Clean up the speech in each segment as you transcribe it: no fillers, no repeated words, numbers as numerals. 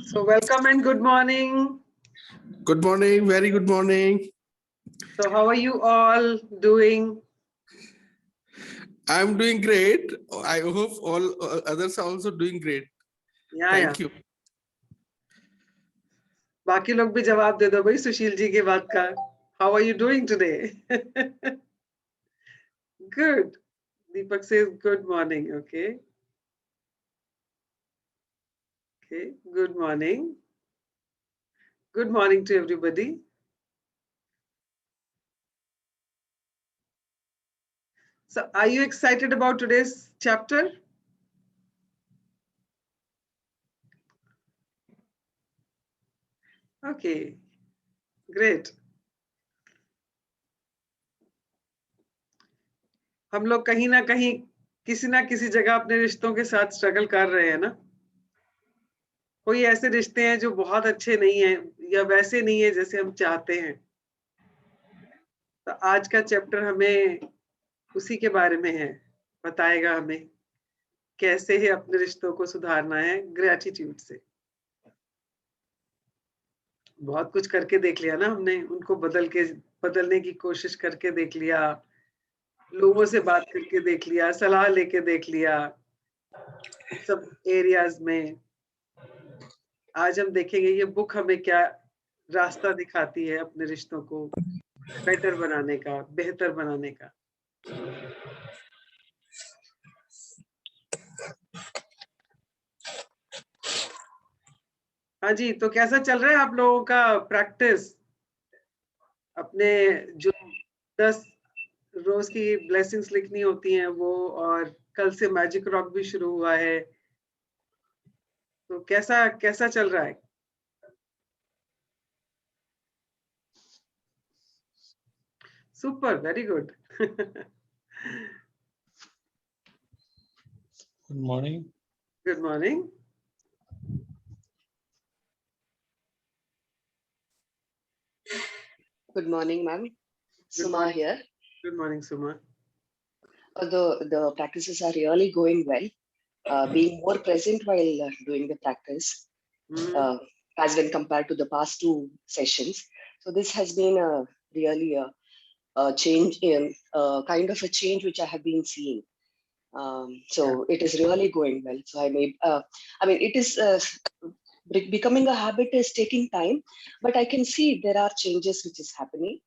So welcome and good morning. Good morning, very good morning. So how are you all doing? I'm doing great. I hope all others are also doing great. Thank you. बाकी लोग भी जवाब दे दो भाई सुशील जी के बात का. How are you doing today? Good. Deepak says good morning. Okay. Okay. Good morning. Good morning to everybody. So are you excited about today's chapter? Okay. Great. हम लोग कहीं ना कहीं किसी ना किसी जगह अपने रिश्तों के साथ स्ट्रगल कर रहे हैं ना. कोई ऐसे रिश्ते हैं जो बहुत अच्छे नहीं हैं या वैसे नहीं है जैसे हम चाहते हैं. तो आज का चैप्टर हमें उसी के बारे में है. बताएगा हमें कैसे है अपने रिश्तों को सुधारना है ग्रेटिट्यूड से. बहुत कुछ करके देख लिया ना हमने, उनको बदलने की कोशिश करके देख लिया, लोगों से बात करके देख लिया, सलाह लेके देख लिया सब एरियाज में. आज हम देखेंगे ये बुक हमें क्या रास्ता दिखाती है अपने रिश्तों को बेटर बनाने का, बेहतर बनाने का. हाँ जी, तो कैसा चल रहा है आप लोगों का प्रैक्टिस? अपने जो 10 रोज की ब्लेसिंग्स लिखनी होती हैं वो, और कल से मैजिक रॉक भी शुरू हुआ है, तो कैसा कैसा चल रहा है? Super, very good. Good morning. Good morning. Good morning, ma'am. Good Suma morning. here. Good morning, Suma. Although the practices are really going well, being more present while doing the practice as when compared to the past two sessions. So this has been really a change in kind of a change which I have been seeing. So it is really going well. So I mean, it is becoming a habit is taking time, but I can see there are changes which is happening.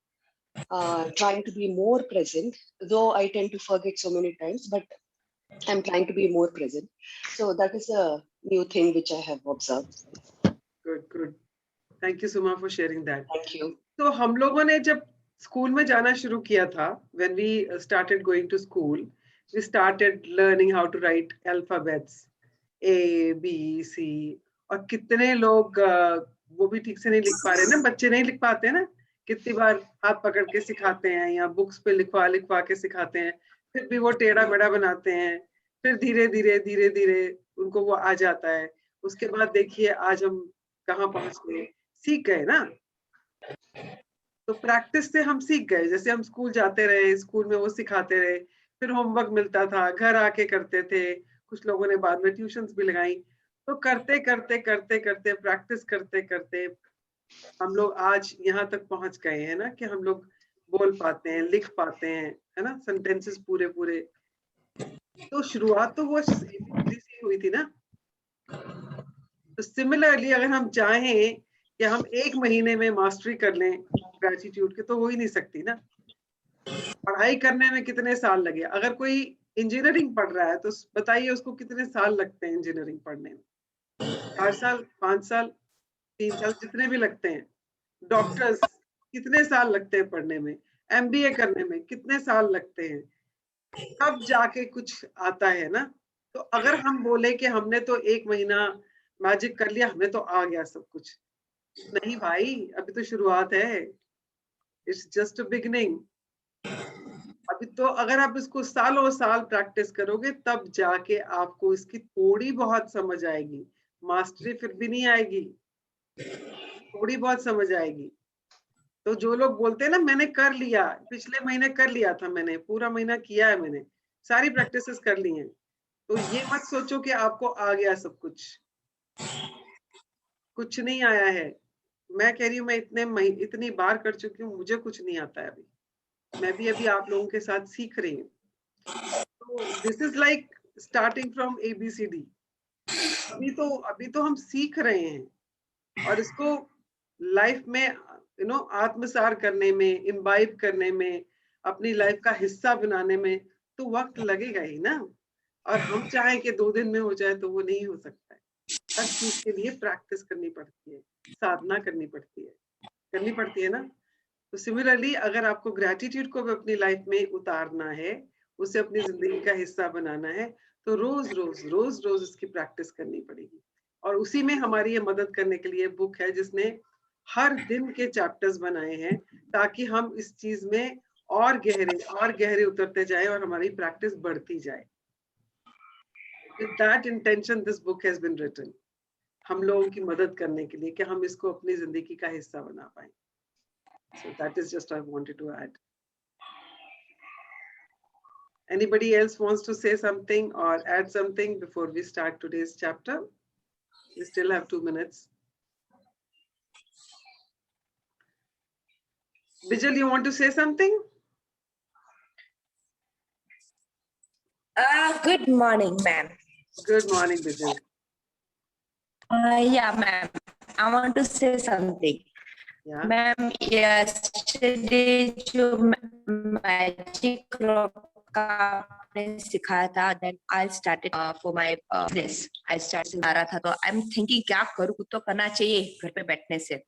Trying to be more present, though I tend to forget so many times, but I'm trying to be more present. So that is a new thing which I have observed. Good, good. Thank you, Suma, for sharing that. Thank you. तो हम लोगों ने जब school में जाना शुरू किया था, when we started going to school, we started learning how to write alphabets A, B, C, और कितने लोग वो भी ठीक से नहीं लिख पा रहे ना, बच्चे नहीं लिख पाते ना, कितनी बार हाथ पकड़ के सिखाते हैं या बुक्स पे लिखवा के सिखाते हैं, फिर भी वो टेढ़ा मेढ़ा बनाते हैं, फिर धीरे धीरे उनको वो आ जाता है. उसके बाद देखिए आज हम कहाँ पहुंच गए, सीख गए ना. तो प्रैक्टिस से हम सीख गए. जैसे हम स्कूल जाते रहे, स्कूल में वो सिखाते रहे, फिर होमवर्क मिलता था, घर आके करते थे, कुछ लोगों ने बाद में ट्यूशंस भी लगाई. तो करते प्रैक्टिस करते हम लोग आज यहाँ तक पहुंच गए हैं ना कि हम लोग बोल पाते हैं, लिख पाते हैं, है ना, सेंटेंसेस पूरे. तो शुरुआत तो वो ABCD से हुई थी ना. तो सिमिलरली अगर हम चाहें कि हम 1 महीने में मास्टरी कर लें ग्रेटिट्यूड की, तो हो ही नहीं सकती ना. पढ़ाई करने में कितने साल लगे? अगर कोई इंजीनियरिंग पढ़ रहा है तो बताइए उसको कितने साल लगते हैं इंजीनियरिंग पढ़ने में? 4 साल, 5 साल, 3 साल, जितने भी लगते हैं. डॉक्टर्स कितने साल लगते हैं पढ़ने में? MBA करने में कितने साल लगते हैं? तब जाके कुछ आता है ना. तो अगर हम बोले कि हमने तो 1 महीना मैजिक कर लिया, हमें तो आ गया सब कुछ, नहीं भाई, अभी तो शुरुआत है. It's just a beginning. अभी तो अगर आप इसको सालों साल प्रैक्टिस करोगे तब जाके आपको इसकी थोड़ी बहुत समझ आएगी. मास्टरी फिर भी नहीं आएगी, थोड़ी बहुत समझ आएगी. तो जो लोग बोलते हैं ना मैंने कर लिया, पिछले महीने कर लिया था, मैंने पूरा महीना किया है, मैंने सारी प्रैक्टिसेस कर ली हैं, तो ये मत सोचो कि आपको आ गया सब कुछ. कुछ नहीं आया है। मैं कह रही हूँ मैं इतनी बार कर चुकी हूँ, मुझे कुछ नहीं आता है अभी। मैं भी अभी आप लोगों के साथ सीख रही हूँ। तो this is like starting from ABCD। अभी तो हम सीख रहे हैं और इसको लाइफ में आत्मसार करने में, इम्बाइब करने में, अपनी लाइफ का हिस्सा बनाने में तो वक्त लगेगा ही ना। और हम चाहें कि 2 दिन में हो जाए तो वो नहीं हो सकता है। हर चीज के लिए प्रैक्टिस करनी पड़ती है, साधना करनी पड़ती है ना। तो सिमिलरली अगर आपको ग्रेटिट्यूड को भी अपनी लाइफ में उतारना है, उसे अपनी जिंदगी का हिस्सा बनाना है, तो रोज रोज इसकी प्रैक्टिस करनी पड़ेगी। और उसी में हमारी ये मदद करने के लिए बुक है जिसने हर दिन के चैप्टर्स बनाए हैं, ताकि हम इस चीज में और गहरे उतरते जाए और हमारी प्रैक्टिस बढ़ती जाए। With that intention this book has been written, हम लोगों की मदद करने के लिए कि हम इसको अपनी जिंदगी का हिस्सा बना पाए। So that is just I wanted to add. Anybody else wants to say something or add something before we start today's chapter? We still have 2 minutes. Bijal, you want to say something? Good morning, ma'am. Good morning, Bijal. Yeah, ma'am. I want to say something. Yeah. Ma'am, yesterday जो magic का आपने सिखाया था, then I started for my business. I started सिखा रहा था तो I'm thinking क्या करूँ, कुछ तो करना चाहिए घर पे बैठने से.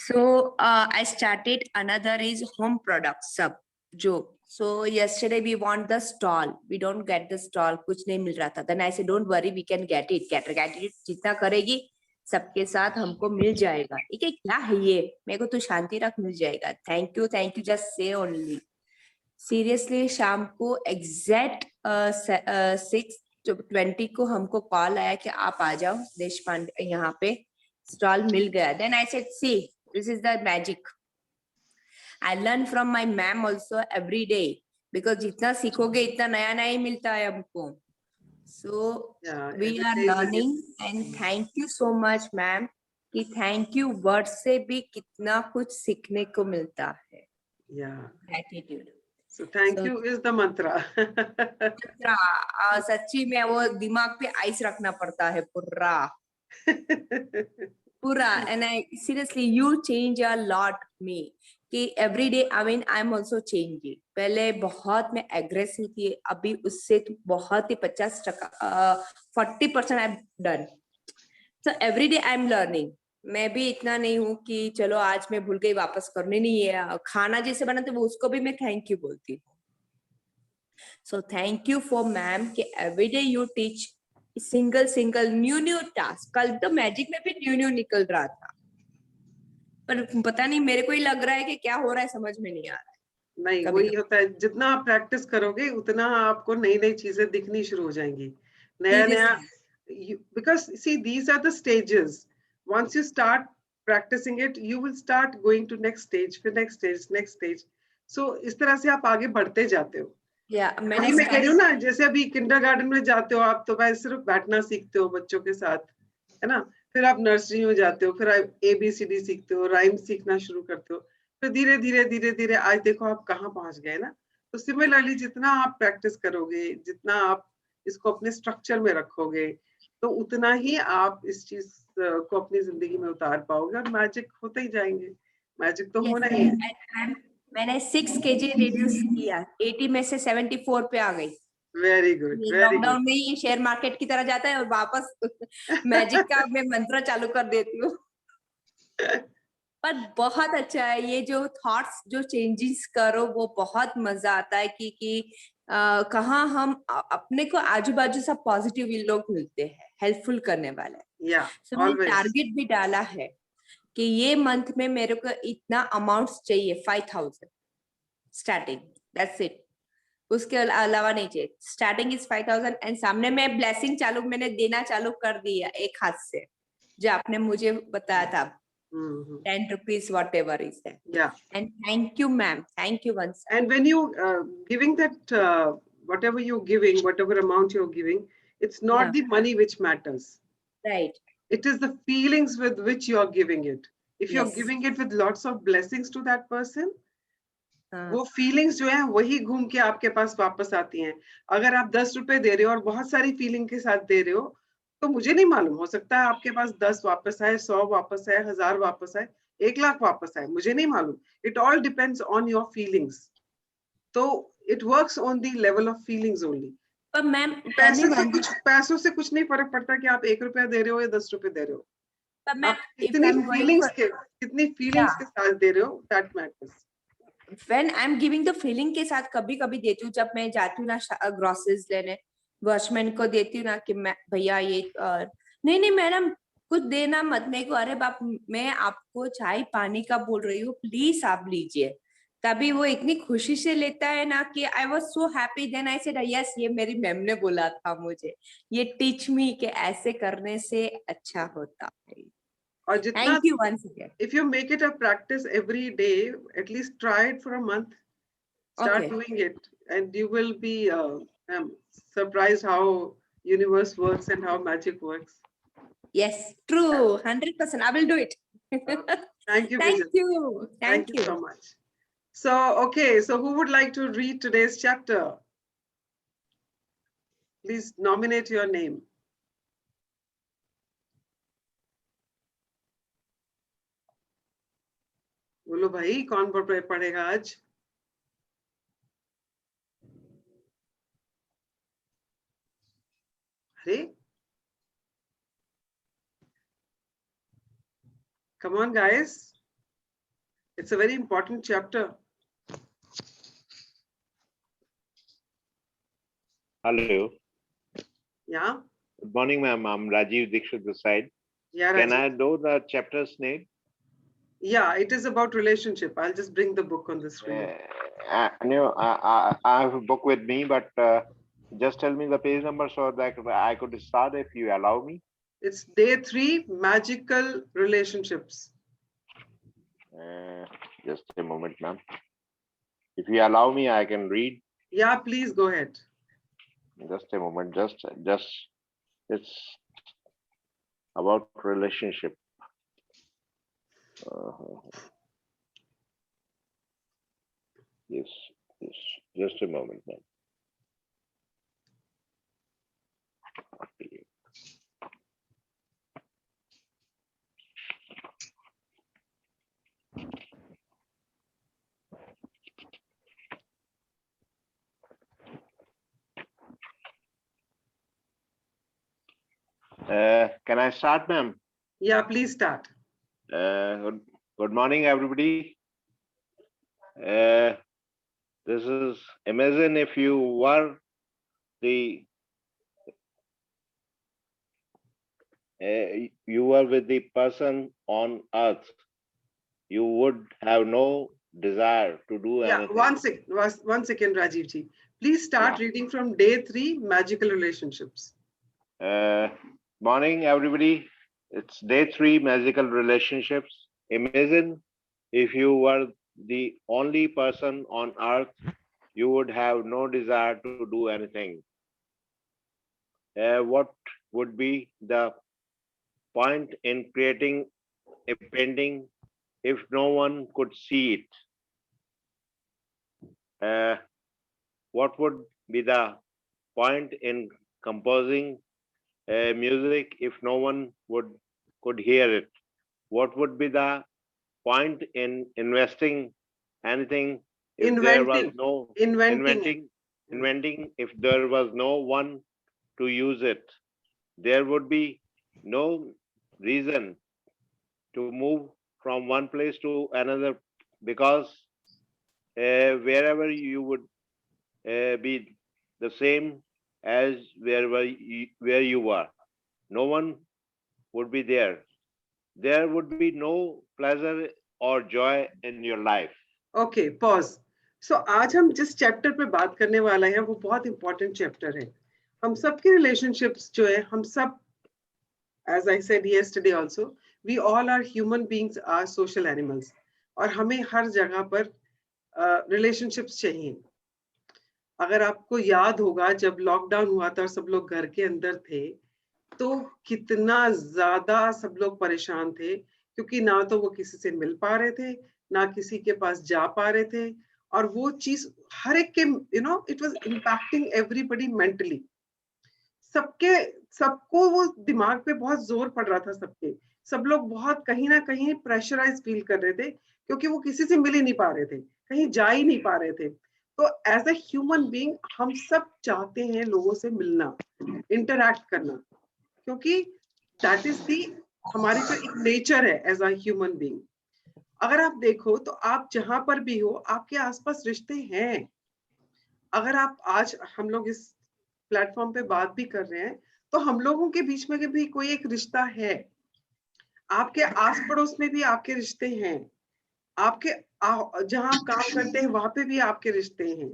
So I started another is home products सब जो. So yesterday we want the stall. We don't get the stall. कुछ नहीं मिल रहा था. Then I said don't worry, we can get it. Get it. जितना करेगी सबके साथ हमको मिल जाएगा. ठीक है, क्या है ये? मेरे को तो शांति रख, मिल जाएगा. Thank you. Just say only. Seriously, शाम को exact 6:20 को हमको कॉल आया कि आप आ जाओ देश पांडे, यहाँ पे स्टॉल मिल गया. Then I said, see, this is the magic. I learn from my ma'am also every day, because जितना सीखोगे इतना नया नया ही मिलता है हमको. So yeah, we are learning and thank you so much ma'am कि thank you word से भी कितना कुछ सीखने को मिलता है. Yeah. Gratitude. So thank you is the mantra. mantra सच्ची में वो दिमाग पे आइस रखना पड़ता है पूरा. And I seriously you change a lot me कि every day I mean I'm also changing. पहले बहुत मैं aggressive थी, अभी उससे तो बहुत ही 50% 40% I've done. So every day I'm learning. मैं भी इतना नहीं हूँ कि चलो आज मैं भूल गई वापस करने नहीं है. खाना जैसे बनाते वो उसको भी मैं thank you बोलती हूँ. So thank you for ma'am कि every day you teach single new task. कल तो मैजिक में भी न्यू निकल रहा था, पर पता नहीं मेरे को ही लग रहा है कि क्या हो रहा है, समझ में नहीं आ रहा है. नहीं, वही होता है, जितना आप प्रैक्टिस करोगे उतना आपको नई नई चीजें दिखनी शुरू हो जाएंगी, नया. Because see, these are the stages. Once you start practicing it, you will start going to next stage, फिर next stage. So इस तरह से आप आगे बढ़ते जाते हो. मैं कह रही हूँ ना, जैसे अभी किंडरगार्टन में जाते हो आप तो बस सिर्फ बैठना सीखते हो बच्चों के साथ, है ना. फिर आप नर्सरी में जाते हो, फिर आप ABCD सीखते हो, राइम सीखना शुरू करते हो, फिर धीरे आज देखो आप कहाँ पहुंच गए ना. तो सिमिलरली जितना आप प्रैक्टिस करोगे, जितना आप इसको अपने स्ट्रक्चर में रखोगे, तो उतना ही आप इस चीज को अपनी जिंदगी में उतार पाओगे और मैजिक होते ही जाएंगे. मैजिक तो होना ही है. मैंने 6 kg रिड्यूस किया, 80 में से 74 पे आ गई. Very good. लॉकडाउन में ही शेयर मार्केट की तरह जाता है और वापस मैजिक का मैं मंत्र चालू कर देती हूँ. पर बहुत अच्छा है ये जो थॉट्स जो चेंजेस करो, वो बहुत मजा आता है कि कहाँ हम अपने को आजू बाजू सब पॉजिटिव लोग मिलते हैं, हेल्पफुल करने वाले. So मैंने टारगेट भी डाला है कि ये मंथ में मेरे को इतना अमाउंट चाहिए, 5,000 स्टार्टिंग, दैट्स इट. उसके अलावा नहीं चाहिए. स्टार्टिंग इज 5,000 एंड सामने में ब्लेसिंग चालू मैंने देना चालू कर दिया एक हाथ से, जो आपने मुझे बताया था. 10 rupees whatever is that. Yeah. And thank you ma'am, thank you once. And when you giving that whatever you're giving, whatever amount you're giving, it's not the money which matters. Right. It is the feelings with which you are giving it. If you're Yes. giving it with lots of blessings to that person, हाँ, वो feelings जो है वही घूम के आपके पास वापस आती हैं. अगर आप 10 रुपए दे रहे हो और बहुत सारी फीलिंग के साथ दे रहे हो, तो मुझे नहीं मालूम, हो सकता है आपके पास 10 वापस आए, 100 वापस आए, 1000 वापस आए, 1 लाख वापस आए, मुझे नहीं मालूम. It all depends on your feelings. तो it works on the level of feelings only. पर मैम पैसों से कुछ नहीं फर्क पड़ता कि आप 1 रुपया दे रहे हो या 10 रुपए दे रहे हो. पर मैम आप if कितनी I'm going फीलिंग्स for, के कितनी फीलिंग्स के साथ दे रहे हो, that matters. when I'm giving the feeling के साथ कभी कभी देती हूँ. जब मैं जाती हूँ ना ग्रोसरीज लेने, वॉचमैन को देती हूँ ना कि मैं भैया ये नहीं नहीं मैडम कुछ देना मत मेरे को, अरे बाप मैं आपको चाय पानी का बोल रही हूँ, प्लीज आप लीजिए. तभी वो इतनी खुशी से लेता है ना कि I was so happy. Then I said yes, ये मेरी मैम ने बोला था मुझे, ये टीच मी कि ऐसे करने से अच्छा होता है. और जितना, thank you once again. if you make it a practice every day, at least try it for a month, start Okay. doing it, and you will be surprised how universe works and how magic works. Yes, true, 100%. I will do it. Thank you, Thank Bijal. you. Thank you so much. So, okay, so who would like to read today's chapter? Please nominate your name. बोलो भाई, कौन पढ़ेगा आज? अरे, come on guys, it's a very important chapter. Hello. Yeah. Good morning, ma'am. I'm Rajiv Dixit this side. Yeah, Can Rajiv. I know the chapter's name? Yeah, it is about relationship. I'll just bring the book on the screen. I have a book with me, but just tell me the page number so that I could start if you allow me. It's day 3, magical relationships. Just a moment, ma'am. If you allow me, I can read. Yeah, please go ahead. Just a moment. Just it's about relationship. Yes. Just a moment, ma'am. Can I start, ma'am? Yeah, please start. Good morning, everybody. This is, imagine if you were with the person on earth, you would have no desire to do anything. One second, Rajiv ji. Please start reading from day 3, magical relationships. Morning, everybody. It's day 3, magical relationships. Imagine if you were the only person on earth, you would have no desire to do anything. What would be the point in creating a painting if no one could see it? What would be the point in composing music if no one could hear it? What would be the point in investing anything if there was no inventing if there was no one to use it? There would be no reason to move from one place to another, because wherever you would be the same as where you were. No one would be there. There would be no pleasure or joy in your life. Okay, pause. So आज हम जिस chapter पे बात करने वाला है वो बहुत इंपॉर्टेंट चैप्टर है. हम सबके रिलेशनशिप्स जो है, हम सब, as I said yesterday also, we all are human beings, are social animals, और हमें हर जगह पर relationships चाहिए. अगर आपको याद होगा जब लॉकडाउन हुआ था और सब लोग घर के अंदर थे, तो कितना ज्यादा सब लोग परेशान थे, क्योंकि ना तो वो किसी से मिल पा रहे थे, ना किसी के पास जा पा रहे थे, और वो चीज हर एक के it was impacting everybody mentally. सबके सबको वो दिमाग पे बहुत जोर पड़ रहा था सबके। सब लोग बहुत कहीं ना कहीं प्रेशराइज फील कर रहे थे, क्योंकि वो किसी से मिल ही नहीं पा रहे थे, कहीं जा ही नहीं पा रहे थे। तो एज अ ह्यूमन बीइंग हम सब चाहते हैं लोगों से मिलना, इंटरैक्ट करना, क्योंकि दैट इज दी हमारी जो एक नेचर है एज अ ह्यूमन बीइंग। अगर आप देखो तो आप जहां पर भी हो, आपके आसपास रिश्ते हैं। अगर आप आज हम लोग इस प्लेटफॉर्म पे बात भी कर रहे हैं, तो हम लोगों के बीच में भी कोई एक रिश्ता है। आपके आस पड़ोस में भी आपके रिश्ते हैं, आपके जहां आप काम करते हैं वहां पे भी आपके रिश्ते हैं,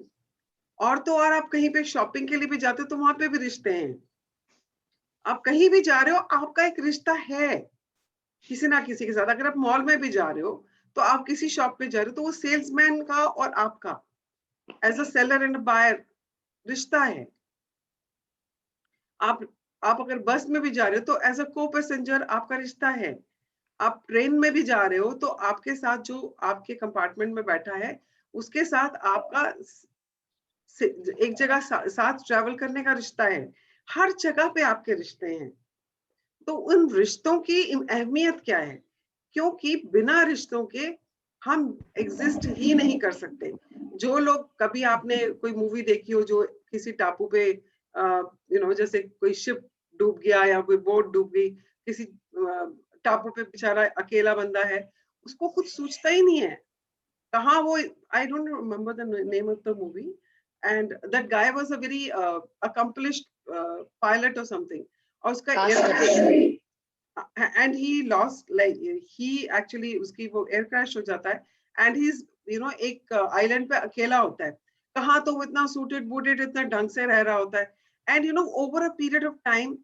और तो और आप कहीं पे शॉपिंग के लिए भी जाते हो तो वहां पे भी रिश्ते हैं। आप कहीं भी जा रहे हो, आपका एक रिश्ता है किसी ना किसी के साथ। अगर आप मॉल में भी जा रहे हो, तो आप किसी शॉप पे जा रहे हो, तो वो सेल्समैन का और आपका as a seller and buyer रिश्ता है। आप आप अगर बस में भी जा रहे हो तो एज अ को पैसेंजर आपका रिश्ता है। आप ट्रेन में भी जा रहे हो तो आपके साथ जो आपके कंपार्टमेंट में बैठा है, उसके साथ आपका एक जगह साथ ट्रैवल करने का रिश्ता है। हर जगह पे आपके रिश्ते हैं। तो उन रिश्तों की अहमियत क्या है? क्योंकि बिना रिश्तों के हम एग्जिस्ट ही नहीं कर सकते। जो लोग, कभी आपने कोई मूवी देखी हो जो किसी टापू पे जैसे कोई शिप डूब गया या कोई बोट डूब गई, किसी टापू पे बेचारा अकेला बंदा है, उसको कुछ सूझता ही नहीं है कहाँ वो। I don't remember the name of the movie, and that guy was a very accomplished pilot और समथिंग, और उसका air and he lost, like he actually उसकी वो एयर क्रैश हो जाता है, एंड ही इज एक आइलैंड पे अकेला होता है। कहाँ तो वो इतना सूटेड बूटेड इतना ढंग से रह रहा होता है, and over a period of time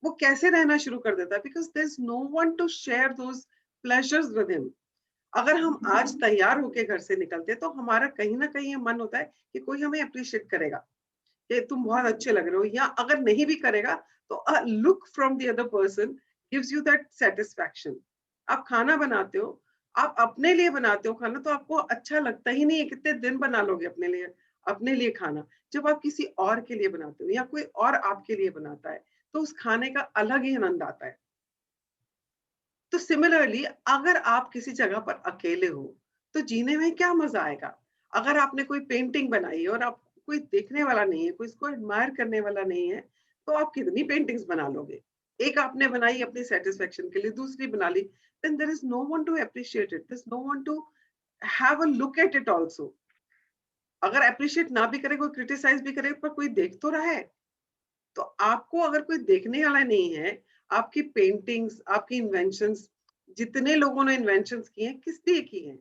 वो कैसे रहना शुरू कर देता है, because there is no one to share those pleasures with him. अगर हम आज तैयार होके घर से निकलते हैं तो हमारा कहीं ना कहीं मन होता है कि कोई हमें अप्रिशिएट करेगा कि तुम बहुत अच्छे लग रहे हो, या अगर नहीं भी करेगा तो look from the other person gives you that satisfaction. आप खाना बनाते हो, आप अपने लिए बनाते हो खाना, तो आपको अच्छा लगता ही नहीं है, कितने दिन बना लोगे अपने लिए खाना। जब आप किसी और के लिए बनाते हो या कोई और आपके लिए बनाता है, तो उस खाने का अलग ही आनंद आता है। तो सिमिलरली अगर आप किसी जगह पर अकेले हो, तो जीने में क्या मजा आएगा? अगर आपने कोई पेंटिंग बनाई और आप कोई देखने वाला नहीं है, कोई इसको एडमायर करने वाला नहीं है, तो आप कितनी पेंटिंग्स बना लोगे? एक आपने बनाई अपनी सेटिस्फेक्शन के लिए, दूसरी बना ली, then there is no one to appreciate it, there's no one to have a look at it also। अगर अप्रिशिएट ना भी करे, कोई क्रिटिसाइज भी करे, पर कोई देख तो रहा है। तो आपको अगर कोई देखने वाला नहीं है, आपकी पेंटिंग्स, आपकी इन्वेंशंस, जितने लोगों ने इन्वेंशंस की हैं, किस लिए की हैं?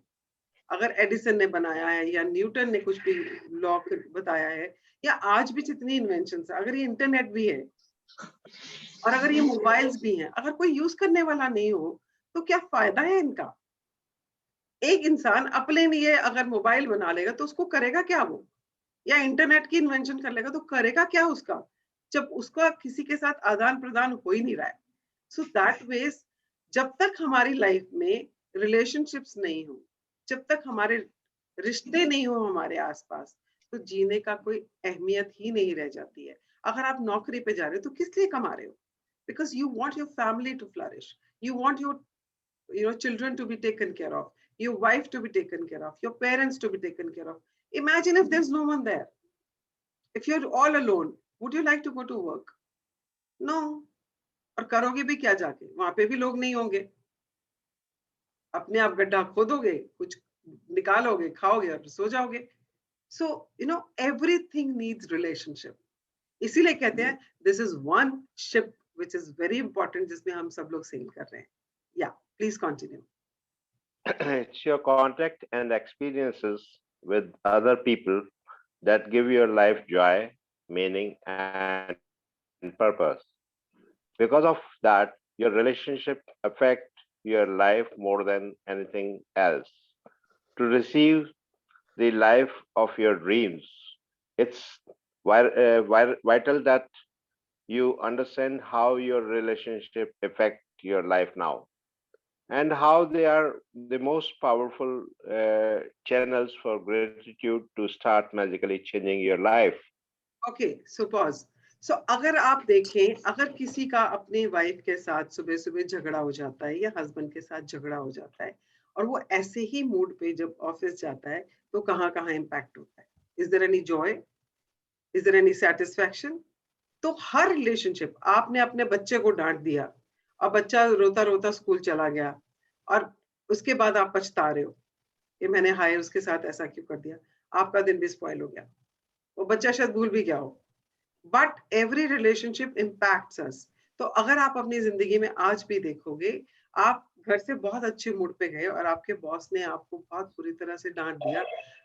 अगर एडिसन ने बनाया है या न्यूटन ने कुछ भी लॉ बताया है, या आज भी जितनी इन्वेंशंस है, अगर ये इंटरनेट भी है और अगर ये मोबाइल्स भी हैं, अगर कोई यूज करने वाला नहीं हो, तो क्या फायदा है इनका? एक इंसान अपने लिए अगर मोबाइल बना लेगा तो उसको करेगा क्या वो? या इंटरनेट की इन्वेंशन कर लेगा तो करेगा क्या उसका, जब उसका किसी के साथ आदान प्रदान हो ही नहीं रहा है। सो दैट वेज, जब तक हमारी लाइफ में रिलेशनशिप्स नहीं हो, जब तक हमारे रिश्ते नहीं हो हमारे आसपास, तो जीने का कोई अहमियत ही नहीं रह जाती है। अगर आप नौकरी पे जा रहे हो तो किस लिए कमा रहे हो? Because you want your family to flourish, you want your children to be taken care of, your wife to be taken care of, your parents to be taken care of. Imagine if there's no one there, if you're all alone, would you like to go to work? No। और करोगे भी क्या जाके? वहां पे भी लोग नहीं होंगे। अपने आप गड्ढा खोदोगे, कुछ निकालोगे, खाओगे और सो जाओगे। So everything needs relationship. इसीलिए कहते हैं this is one ship which is very important, जिसमें हम सब लोग सेल कर रहे हैं। या please continue. It's your contact and experiences with other people that give your life joy, meaning, and purpose. Because of that, your relationship affect your life more than anything else. To receive the life of your dreams, it's vital that you understand how your relationship affect your life now, and how they are the most powerful channels for gratitude to start magically changing your life. Okay, so pause. So अगर आप देखें, अगर किसी का अपनी wife के साथ सुबह सुबह झगड़ा हो जाता है या हस्बैंड के साथ झगड़ा हो जाता है और वो ऐसे ही मूड पे जब ऑफिस जाता है तो कहाँ कहाँ इम्पैक्ट होता है? Is there any joy? Is there any satisfaction? तो हर रिलेशनशिप, आपने अपने बच्चे को डांट दिया और बच्चा रोता रोता स्कूल चला गया और उसके बाद आप पछता रहे हो कि मैंने हाय उसके साथ ऐसा क्यों कर दिया, आपका दिन भी स्पॉइल हो गया, वो बच्चा शायद भूल भी गया हो, बट एवरी रिलेशनशिप इम्पैक्ट्स अस। तो अगर आप अपनी जिंदगी में आज भी देखोगे, आप घर से बहुत अच्छे मूड पे गए और आपके बॉस ने आपको बहुत बुरी तरह से डांट दिया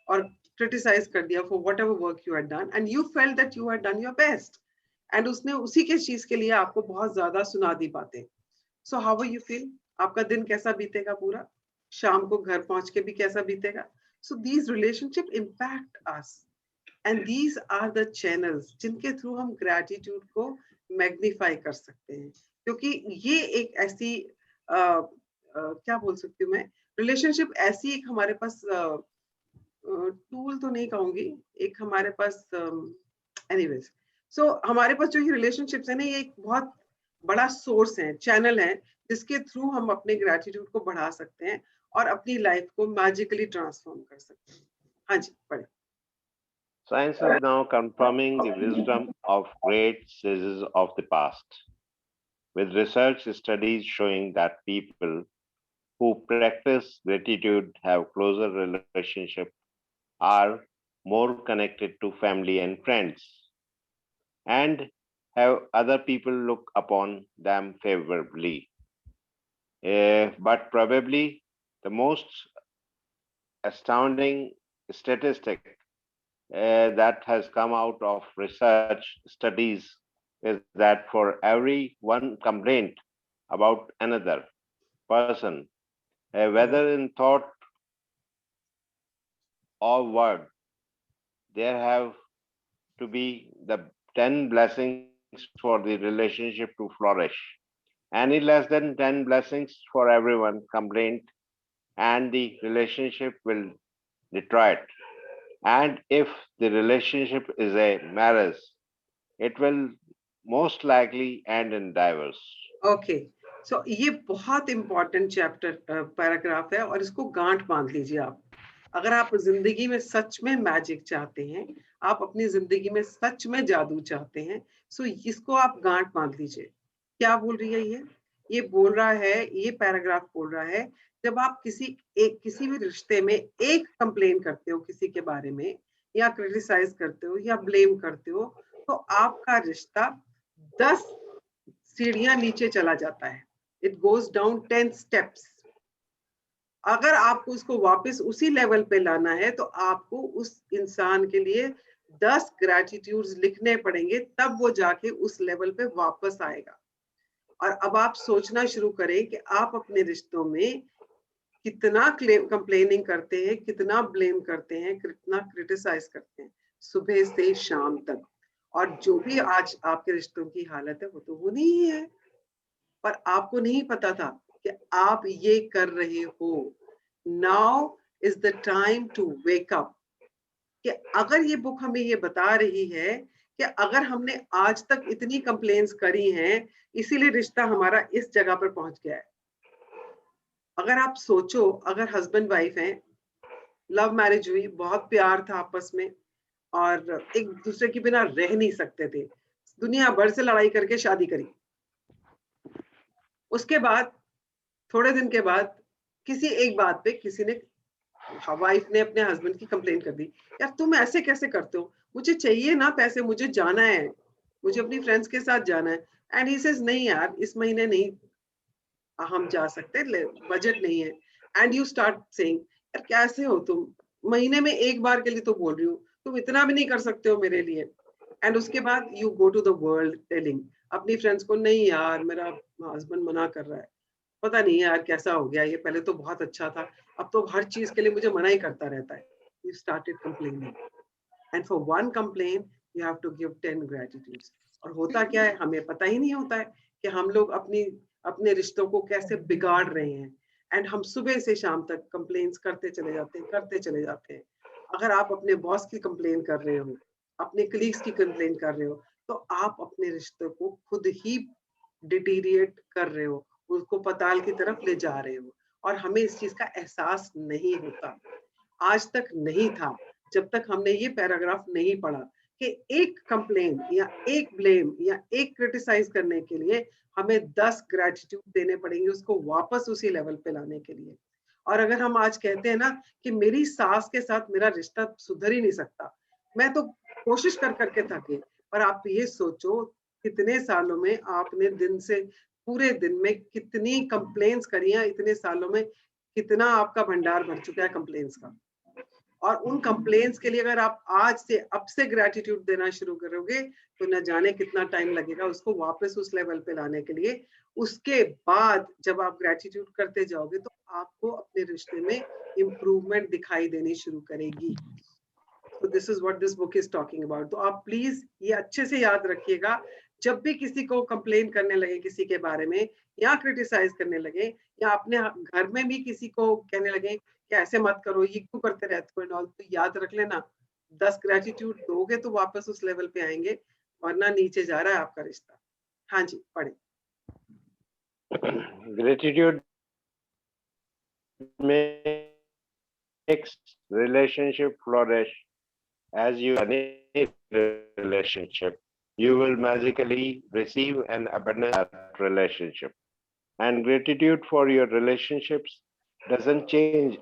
और क्रिटिसाइज कर दिया for whatever work you had done and you felt that you had done your best, and उसने उसी के चीज के लिए आपको बहुत ज्यादा सुना दी बातें। So how will you feel? आपका दिन कैसा बीतेगा पूरा? शाम को घर पहुंच के भी कैसा बीतेगा? So these relationship impact us and these are the channels जिनके थ्रू हम ग्रैटिट्यूड को मैग्नीफाई कर सकते हैं, क्योंकि ये एक ऐसी क्या बोल सकती हूँ मैं, रिलेशनशिप ऐसी एक हमारे पास टूल तो नहीं कहूंगी, एक हमारे पास एनीवेज, सो हमारे पास जो ये रिलेशनशिप्स है ना, ये एक बहुत बड़ा सोर्स है, चैनल है, जिसके थ्रू हम अपने ग्रैटिट्यूड को बढ़ा सकते हैं और अपनी लाइफ को मैजिकली ट्रांसफॉर्म कर सकते हैं। हाँ जी, पढ़े। Science is now confirming the wisdom of great sages of the past, with research studies showing that people who practice gratitude have closer relationships, are more connected to family and friends, and have other people look upon them favorably. But probably the most astounding statistic that has come out of research studies is that for every one complaint about another person, whether in thought or word, there have to be the 10 blessings for the relationship to flourish. Any less than 10 blessings for everyone complaint, and the relationship will deteriorate. And if the relationship is a marriage, it will most likely end in divorce. Okay, so ये बहुत important chapter paragraph है और इसको गांठ बांध लीजिए आप। अगर आप जिंदगी में सच में मैजिक चाहते हैं, आप अपनी जिंदगी में सच में जादू चाहते हैं, सो इसको आप गांठ बांध लीजिए। क्या बोल रही है ये बोल रहा है, ये पैराग्राफ बोल रहा है, जब आप किसी भी रिश्ते में एक कंप्लेन करते हो किसी के बारे में, या क्रिटिसाइज करते हो या ब्लेम करते हो, तो आपका रिश्ता 10 सीढ़ियां नीचे चला जाता है। It goes down 10 steps. अगर आपको उसको वापस उसी लेवल पे लाना है, तो आपको उस इंसान के लिए 10 ग्रैटिट्यूड्स लिखने पड़ेंगे, तब वो जाके उस लेवल पे वापस आएगा। और अब आप सोचना शुरू करें कि आप अपने रिश्तों में कितना कंप्लेनिंग करते हैं, कितना ब्लेम करते हैं, कितना क्रिटिसाइज करते हैं सुबह से शाम तक। और जो भी आज आपके रिश्तों की हालत है, वो तो वो नहीं है, पर आपको नहीं पता था कि आप ये कर रहे हो। Now is the time to wake up. कि अगर ये बुक हमें ये बता रही है कि अगर हमने आज तक इतनी कंप्लेंट्स करी हैं, इसीलिए रिश्ता हमारा इस जगह पर पहुंच गया है। अगर आप सोचो, अगर हस्बैंड वाइफ हैं, लव मैरिज हुई, बहुत प्यार था आपस में और एक दूसरे के बिना रह नहीं सकते थे, दुनिया भर से लड़ाई करके शादी करी, उसके बाद थोड़े दिन के बाद किसी एक बात पे किसी ने, वाइफ ने अपने हस्बैंड की कंप्लेंट कर दी, यार तुम ऐसे कैसे करते हो, मुझे चाहिए ना पैसे, मुझे जाना है, मुझे अपनी फ्रेंड्स के साथ जाना है। एंड ही सेज नहीं यार, इस महीने नहीं हम जा सकते, बजट नहीं है। एंड यू स्टार्ट सेइंग, यार कैसे हो तुम, महीने में एक बार के लिए तो बोल रही हूँ, तुम इतना भी नहीं कर सकते हो मेरे लिए। एंड उसके बाद you go to the world telling अपनी फ्रेंड्स को, नहीं यार मेरा हस्बैंड मना कर रहा है, पता नहीं यार कैसा हो गया, ये पहले तो बहुत अच्छा था, अब तो हर चीज के लिए मुझे मना ही करता रहता है। You started complaining, and for one complaint you have to give 10 gratitudes. और होता क्या है, हमें पता ही नहीं होता है कि हम लोग अपने रिश्तों को कैसे बिगाड़ रहे हैं। एंड हम सुबह से शाम तक कंप्लेन्स करते चले जाते हैं। अगर आप अपने बॉस की कंप्लेन कर रहे हो, अपने कलीग्स की कंप्लेन कर रहे हो, तो आप अपने रिश्ते को खुद ही डिटीरिएट कर रहे हो, उसको पताल की तरफ ले जा रहे हो, और हमें इस चीज का एहसास नहीं होता। आज तक नहीं था, जब तक हमने ये पैराग्राफ नहीं पढ़ा कि एक कंप्लेन या एक ब्लेम या एक क्रिटिसाइज करने के लिए हमें 10 ग्रेटिट्यूड देने पड़ेंगे उसको वापस उसी लेवल पे लाने के लिए। और अगर हम आज कहते हैं ना कि मेरी सास के साथ मेरा रिश्ता सुधर ही नहीं सकता, मैं तो कोशिश कर करके थकी, पर आप ये सोचो कितने सालों में आपने पूरे दिन में कितनी कंप्लेन्स करी हैं, इतने सालों में कितना आपका भंडार भर चुका है कंप्लेन्स का। और उन कंप्लेन्स के लिए अगर आप अब से ग्रेटिट्यूड देना शुरू करोगे, तो न जाने कितना टाइम लगेगा उसको वापस उस लेवल पे लाने के लिए। उसके बाद जब आप ग्रेटिट्यूड करते जाओगे, तो आपको अपने रिश्ते में इम्प्रूवमेंट दिखाई देनी शुरू करेगी। तो this is what this book is talking about. तो आप प्लीज ये अच्छे से याद रखिएगा, जब भी किसी को कंप्लेन करने लगे किसी के बारे में, या क्रिटिसाइज करने लगे, या अपने घर में भी किसी को कहने लगे कि ऐसे मत करो, ये क्यों करते रहते हो, तो याद रख लेना 10 ग्रेटिट्यूड दोगे तो वापस उस लेवल पे आएंगे, वरना नीचे जा रहा है आपका रिश्ता। हाँ जी, पढ़े। Gratitude makes relationship flourish. As you any relationship, you will magically receive an abundant relationship. And gratitude for your relationships doesn't change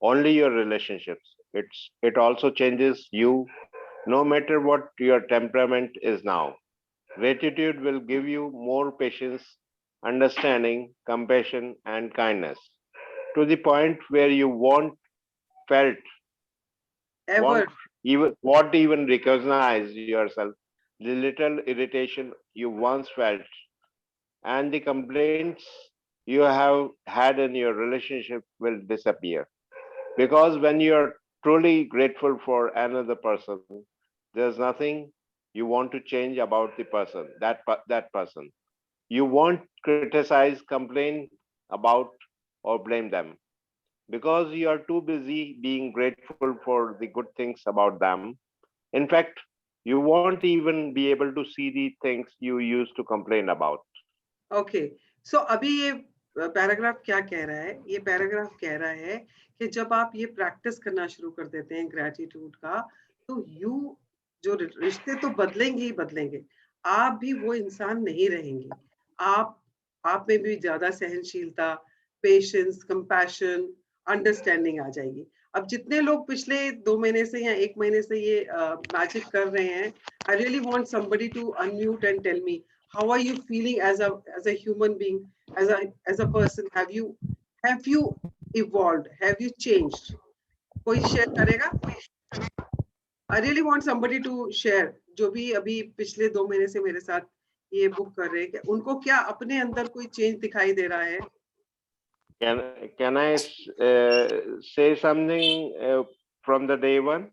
only your relationships. It also changes you, no matter what your temperament is now. Gratitude will give you more patience, understanding, compassion, and kindness, to the point where you won't even recognize yourself, the little irritation you once felt, and the complaints you have had in your relationship will disappear. Because when you're truly grateful for another person, there's nothing you want to change about the person, that person. You won't criticize, complain about, or blame them, because you are too busy being grateful for the good things about them. In fact, you won't even be able to see the things you used to complain about. Okay, so अभी ये paragraph क्या कह रहा है? ये paragraph कह रहा है कि जब आप ये प्रैक्टिस करना शुरू कर देते हैं ग्रेटिट्यूड का, तो जो रिश्ते तो बदलेंगे ही बदलेंगे, आप भी वो इंसान नहीं रहेंगे। आप में भी ज्यादा सहनशीलता, पेशेंस, कंपैशन, अंडरस्टैंडिंग आ जाएगी। अब जितने लोग पिछले 2 महीने से या 1 महीने से ये मैजिक कर रहे हैं, I really want somebody to unmute and tell me, how are you feeling as a human being, as a person? Have you evolved? Have you changed? कोई शेयर करेगा? I really want somebody to share, जो भी अभी पिछले 2 महीने से मेरे साथ ये बुक कर रहे हैं, कि उनको क्या अपने अंदर कोई चेंज दिखाई दे रहा है? Can I say something from the day one?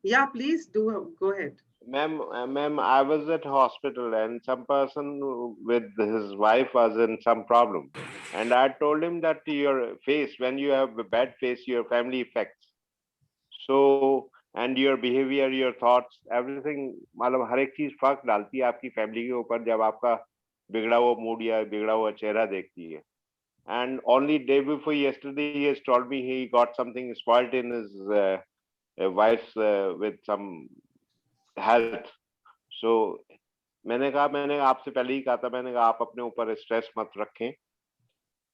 Yeah, please do. Go ahead. Ma'am, I was at hospital and some person with his wife was in some problem. And I told him that your face, when you have a bad face, your family affects. So, and your behavior, your thoughts, everything, मतलब हर एक चीज फर्क डालती है आपकी family के ऊपर जब आपका बिगड़ा हुआ मूड या बिगड़ा हुआ चेहरा देखती है. And only day before yesterday, he has told me he got something spoiled in his wife's with some health. So मैंने आपसे पहले ही कहा था, मैंने कहा आप अपने ऊपर स्ट्रेस मत रखें,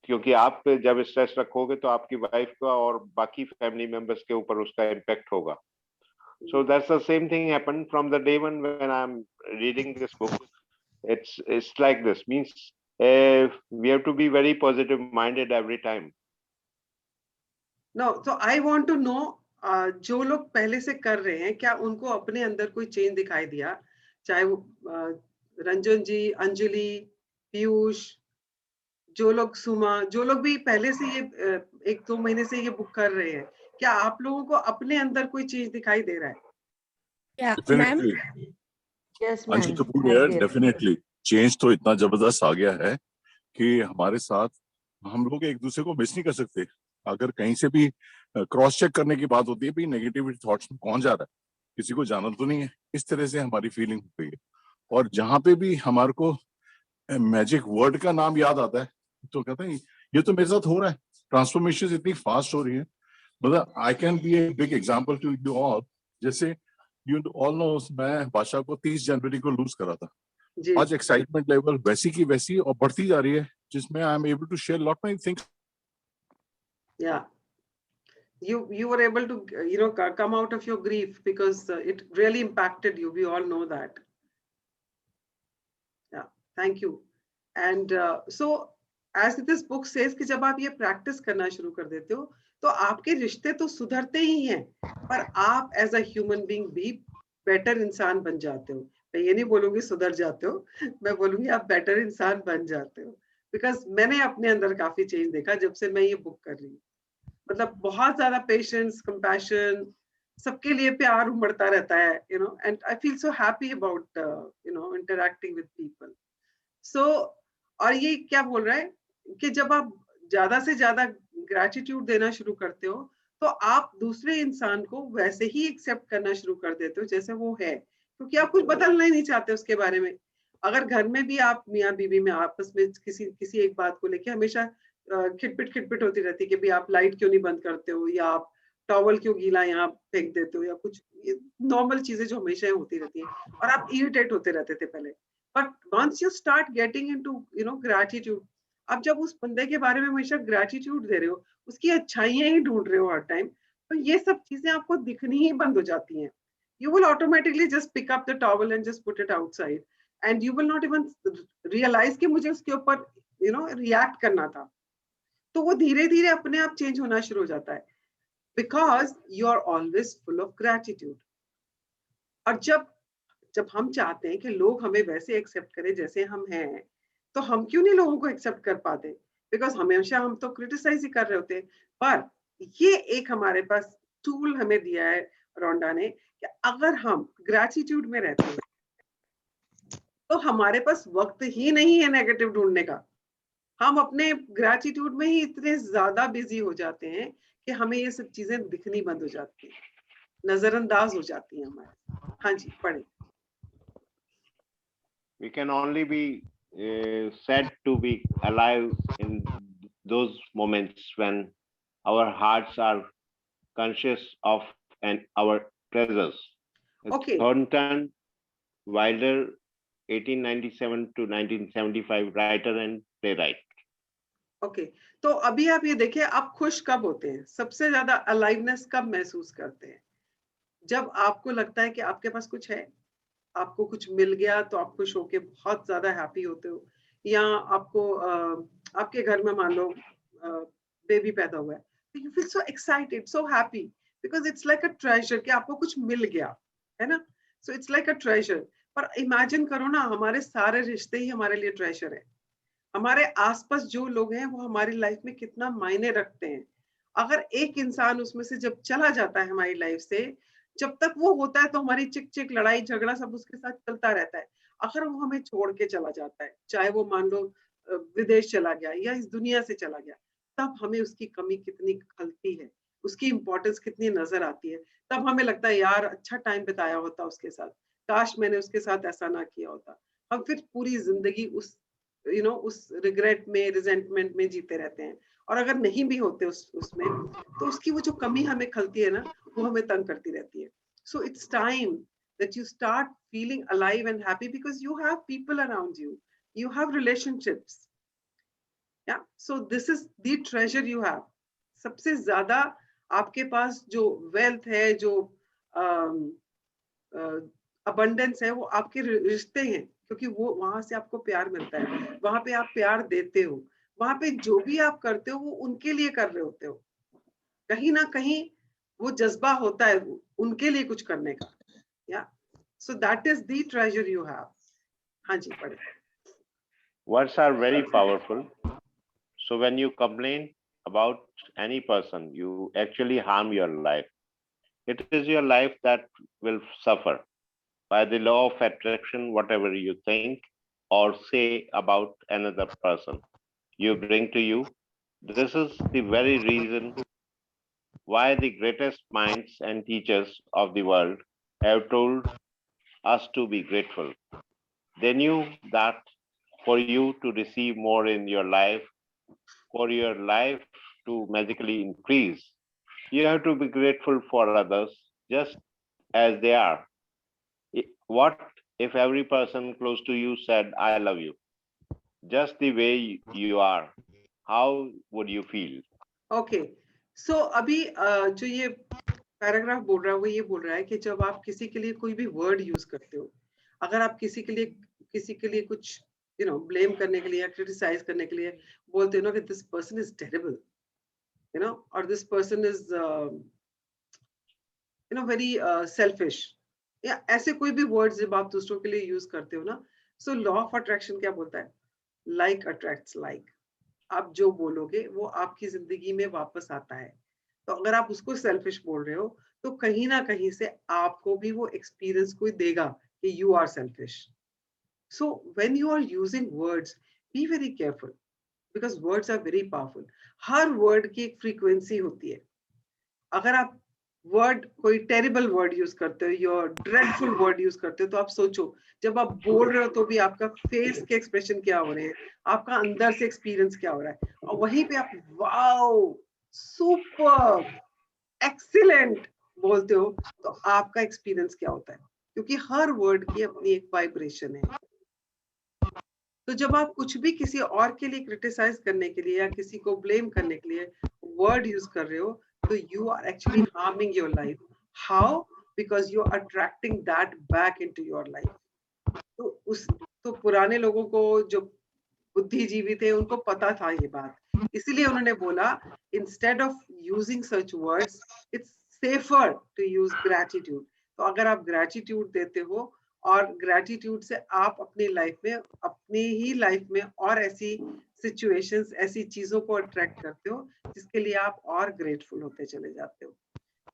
क्योंकि आप जब स्ट्रेस रखोगे तो आपकी वाइफ का और बाकी फैमिली मेंबर्स के ऊपर उसका इम्पैक्ट होगा. So that's the same thing happened from the day one when I'm reading this book. It's like this, means we have to be very positive minded every time. No, so I want to know, जो लोग पहले से कर रहे हैं, क्या उनको अपने अंदर कोई चेंज दिखाई दिया? चाहे वो रंजन जी, अंजलि, पीयूष, जो लोग सुमा, जो लोग भी पहले से ये 1-2 महीने से ये बुक कर रहे हैं, क्या आप लोगों को अपने अंदर कोई चीज दिखाई दे रहा है? Ma'am, Yes, Anshu ma'am. Kapoor I यार, hear. डेफिनेटली चेंज तो इतना जबरदस्त आ गया है कि हमारे साथ हम लोग एक दूसरे को मिस नहीं कर सकते। अगर कहीं से भी क्रॉस चेक करने की बात होती है, भाई नेगेटिविटी थॉट्स में कौन जा रहा है, किसी को जाना तो नहीं है। इस तरह से हमारी फीलिंग हो गई है। और जहां पे भी हमारे को मैजिक वर्ड का नाम याद आता है तो कहते हैं ये तो मेरे साथ हो रहा है। ट्रांसफॉर्मेशन इतनी फास्ट हो रही है, मतलब I can be a big example to you all. जैसे यू ऑल नो, मैं बादशाह को 30 जनवरी को लूज करा था। जी आज एक्साइटमेंट लेवल वैसी की वैसी और बढ़ती जा रही है, जिसमें I am able to share lot many things. या you were able to come out of your grief because it really impacted you. We all know that. Yeah, thank you. And so as this book says कि जब आप ये practice करना शुरू कर देते हो तो आपके रिश्ते तो सुधरते ही हैं, पर आप एज अ ह्यूमन बीइंग भी बेटर इंसान बन जाते हो। मैं ये नहीं बोलूंगी सुधर जाते हो, मैं बोलूंगी आप बेटर इंसान बन जाते हो। बिकॉज मैंने अपने अंदर काफी चेंज देखा जब से मैं ये बुक कर रही हूँ। मतलब बहुत ज्यादा पेशेंस, कंपैशन, सबके लिए प्यार उमड़ता रहता है, and I feel so happy about interacting with people. So और ये क्या बोल रहा है कि जब आप ज्यादा से ज्यादा ग्रेटिट्यूड देना शुरू करते हो तो आप दूसरे इंसान को वैसे ही एक्सेप्ट करना शुरू कर देते हो जैसे वो है, क्योंकि आप कुछ बदलना ही नहीं चाहते उसके बारे में। अगर घर में भी आप मियाँ बीवी में आपस में किसी एक बात को लेके हमेशा खिटपिट होती रहती है कि भाई आप लाइट क्यों नहीं बंद करते हो, या आप टॉवल क्यों गीला यहाँ फेंक देते हो, या कुछ नॉर्मल चीजें जो हमेशा होती रहती है और आप इरिटेट होते रहते थे पहले। But once you start getting into gratitude, अब जब उस बंदे के बारे में हमेशा ग्रैटिट्यूड दे रहे हो, उसकी अच्छाइयां ही ढूंढ रहे हो हर टाइम, तो ये सब चीजें आपको दिखनी ही बंद हो जाती हैं। You will automatically just pick up the towel and just put it outside, and you will not even realize कि मुझे उसके ऊपर react करना था। तो वो धीरे धीरे अपने आप चेंज होना शुरू हो जाता है, because you are always full of gratitude। और जब हम चाहते हैं कि लोग हमें वैसे एक्सेप्ट करें जैसे हम हैं, तो हम क्यों नहीं लोगों को एक्सेप्ट कर पाते? बिकॉज हमेशा हम तो क्रिटिसाइज ही कर रहे होते हैं। पर ये एक हमारे पास टूल हमें दिया है रोंडा ने कि अगर हम ग्रेटिट्यूड में रहते हैं तो हमारे पास वक्त ही नहीं है नेगेटिव ढूंढने का। हम अपने ग्रेटिट्यूड में ही इतने ज्यादा बिजी हो जाते हैं कि हमें ये सब चीजें दिखनी बंद हो जाती हैं, नजरअंदाज हो जाती हैं हमारे। हाँ जी, पढ़े। We can only be said to be alive in those moments when our hearts are conscious of our presence. Okay. Thornton Wilder, 1897 to 1975, writer and playwright. Okay तो अभी आप ये देखिए, आप खुश कब होते हैं, सबसे ज्यादा अलाइवनेस कब महसूस करते हैं? जब आपको लगता है कि आपके पास कुछ है, आपको कुछ मिल गया तो आप खुश होके बहुत ज्यादा हैप्पी होते हो, या आपको आपके घर में मान लो बेबी पैदा हुआ है, तो you feel so excited, so happy, because it's like a treasure कि आपको कुछ मिल गया है ना। So it's like a treasure. पर इमेजिन करो ना, हमारे सारे रिश्ते ही हमारे लिए ट्रेजर है। हमारे आसपास जो लोग हैं वो हमारी लाइफ में कितना मायने रखते हैं। अगर एक इंसान उसमें से जब चला जाता है हमारी लाइफ से, जब तक वो होता है तो हमारी चिक चिक लड़ाई झगड़ा सब उसके साथ चलता रहता है। अगर वो हमें छोड़ के चला जाता है, चाहे वो मान लो विदेश चला गया या इस दुनिया से चला गया, तब हमें उसकी कमी कितनी खलती है, उसकी इंपॉर्टेंस कितनी नजर आती है। तब हमें लगता है यार अच्छा टाइम बिताया होता उसके साथ, काश मैंने उसके साथ ऐसा ना किया होता। हम फिर पूरी जिंदगी उस उस रिग्रेट में, रिजेंटमेंट में जीते रहते हैं। और अगर नहीं भी होते उसमें, तो उसकी वो जो कमी हमें खलती है ना, वो हमें तंग करती रहती है। So it's time that you start feeling alive and happy because you have people around you. You have relationships. Yeah. So this is the treasure you have. सबसे ज्यादा आपके पास जो wealth है, जो abundance है, वो आपके रिश्ते हैं, क्योंकि वो वहां से आपको प्यार मिलता है, वहां पे आप प्यार देते हो, वहां पे जो भी आप करते हो वो उनके लिए कर रहे होते हो। कहीं ना कहीं वो जज्बा होता है उनके लिए कुछ करने का। या so that is the treasure you have. हाँ जी, पढ़े। Words are very powerful. So when you complain about any person, you actually harm your life. It is your life that will suffer. by the law of attraction, whatever you think or say about another person, you bring to you. This is the very reason why the greatest minds and teachers of the world have told us to be grateful. They knew that for you to receive more in your life, for your life to magically increase, you have to be grateful for others just as they are. What if every person close to you said, I love you, just the way you are? How would you feel? Okay so अभी जो ये paragraph बोल रहा है वो ये बोल रहा है कि जब आप किसी के लिए कोई भी वर्ड यूज करते हो, अगर आप किसी के लिए कुछ ब्लेम करने के लिए या क्रिटिसाइज करने के लिए बोलते हो ना कि दिस पर्सन इज टेरिबल, और this person is very selfish, या ऐसे कोई भी वर्ड्स जब आप दूसरों के लिए यूज करते हो ना, सो लॉ ऑफ अट्रैक्शन क्या बोलता है? Like attracts like. आप जो बोलोगे वो आपकी जिंदगी में वापस आता है। तो अगर आप उसको सेल्फिश बोल रहे हो तो कहीं ना कहीं से आपको भी वो एक्सपीरियंस कोई देगा कि you are selfish. So when you are using words, be very careful because words are very powerful. हर वर्ड की एक फ्रीक्वेंसी होती है। अगर आप वर्ड कोई टेरिबल वर्ड यूज करते हो या ड्रेडफुल वर्ड यूज करते हो तो आप सोचो, जब आप बोल रहे हो तो भी आपका फेस के एक्सप्रेशन क्या हो रहे हैं, आपका अंदर से एक्सपीरियंस क्या हो रहा है, और वहीं पे आप वाओ सुपर एक्सीलेंट बोलते हो तो आपका एक्सपीरियंस क्या होता है, क्योंकि हर वर्ड की अपनी एक वाइब्रेशन है। तो जब आप कुछ भी किसी और के लिए क्रिटिसाइज करने के लिए या किसी को ब्लेम करने के लिए वर्ड यूज कर रहे हो, so you are actually harming your life. How? Because you are attracting that back into your life. तो पुराने लोगों को जो बुद्धिजीवी थे उनको पता था ये बात, इसलिए उन्होंने बोला instead of using such words, it's safer to use gratitude. तो अगर आप gratitude देते हो और gratitude से आप अपनी लाइफ में, अपनी ही लाइफ में और ऐसी सिचुएशंस, ऐसी चीजों को अट्रैक्ट करते हो जिसके लिए आप और ग्रेटफुल होते चले जाते हो।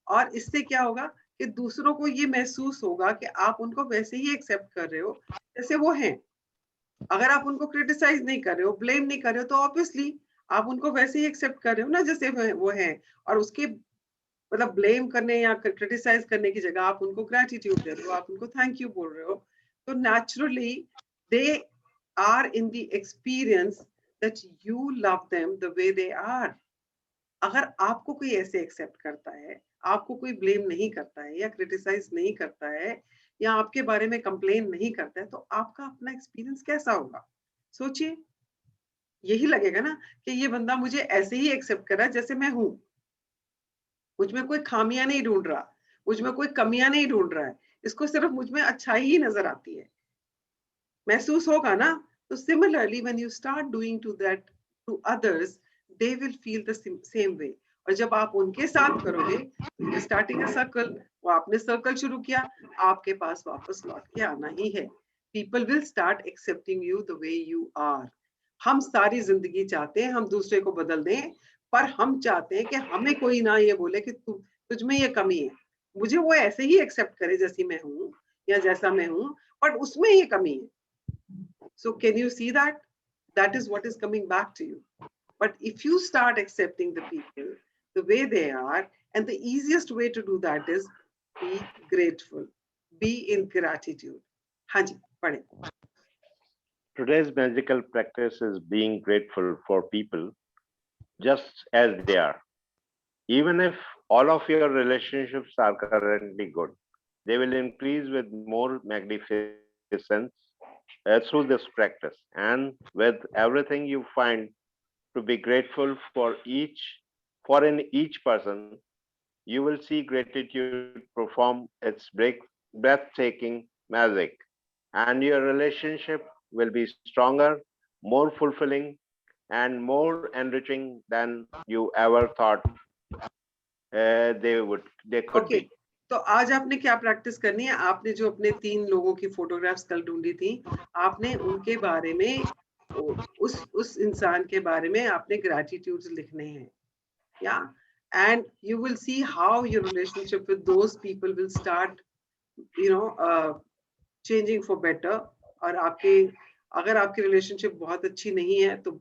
और इससे क्या होगा कि दूसरों को ये महसूस होगा कि आप उनको वैसे ही एक्सेप्ट कर रहे हो जैसे वो हैं। अगर आप उनको क्रिटिसाइज नहीं कर रहे हो, ब्लेम नहीं कर रहे हो, तो ऑब्वियसली आप उनको वैसे ही एक्सेप्ट कर रहे हो ना जैसे वो हैं। और उसके मतलब ब्लेम करने या क्रिटिसाइज करने की जगह आप उनको ग्रेटिट्यूड दे रहे हो, आप उनको थैंक यू बोल रहे हो, तो naturally they are in the experience that you love them the way they are. अगर आपको कोई ऐसे एक्सेप्ट करता है, आपको कोई ब्लेम नहीं करता है या क्रिटिसाइज नहीं करता है या आपके बारे में कंप्लेन नहीं करता है, तो आपका अपना एक्सपीरियंस कैसा होगा? सोचिए, यही लगेगा ना कि ये बंदा मुझे ऐसे ही एक्सेप्ट कर रहा है जैसे मैं हूं, मुझ में कोई खामियां नहीं ढूंढ रहा, मुझ में कोई कमियां नहीं ढूंढ रहा है, इसको सिर्फ मुझ में अच्छाई ही नजर आती है। महसूस होगा ना? So similarly, when you start doing that to others, they will feel the same way. और जब आप उनके साथ करोगे, you're starting a circle. वो आपने सर्कल शुरू किया, आपके पास वापस लौट के आना ही है। People will start accepting you the way you are. हम सारी जिंदगी चाहते हैं हम दूसरे को बदल दें, पर हम चाहते हैं कि हमें कोई ना ये बोले कि तुझ में ये कमी है, मुझे वो ऐसे ही एक्सेप्ट करे जैसी मैं हूँ या जैसा मैं हूँ, पर उसमें ये कमी है। So can you see that? That is what is coming back to you. But if you start accepting the people the way they are, and the easiest way to do that is be grateful, be in gratitude. Haji, padhe. Today's magical practice is being grateful for people just as they are. Even if all of your relationships are currently good, they will increase with more magnificence through this practice. And with everything you find to be grateful for in each person, you will see gratitude perform its breathtaking magic, and your relationship will be stronger, more fulfilling, and more enriching than you ever thought they could be. तो आज आपने क्या practice करनी है? आपने जो अपने 3 लोगों की फोटोग्राफ्स कल ढूंढी थी, आपने उनके बारे में, उस इंसान के बारे में आपने ग्रैटिट्यूड्स लिखने हैं, या and you will see how your relationship with those people will start changing for better. और आपके अगर आपकी रिलेशनशिप बहुत अच्छी नहीं है तो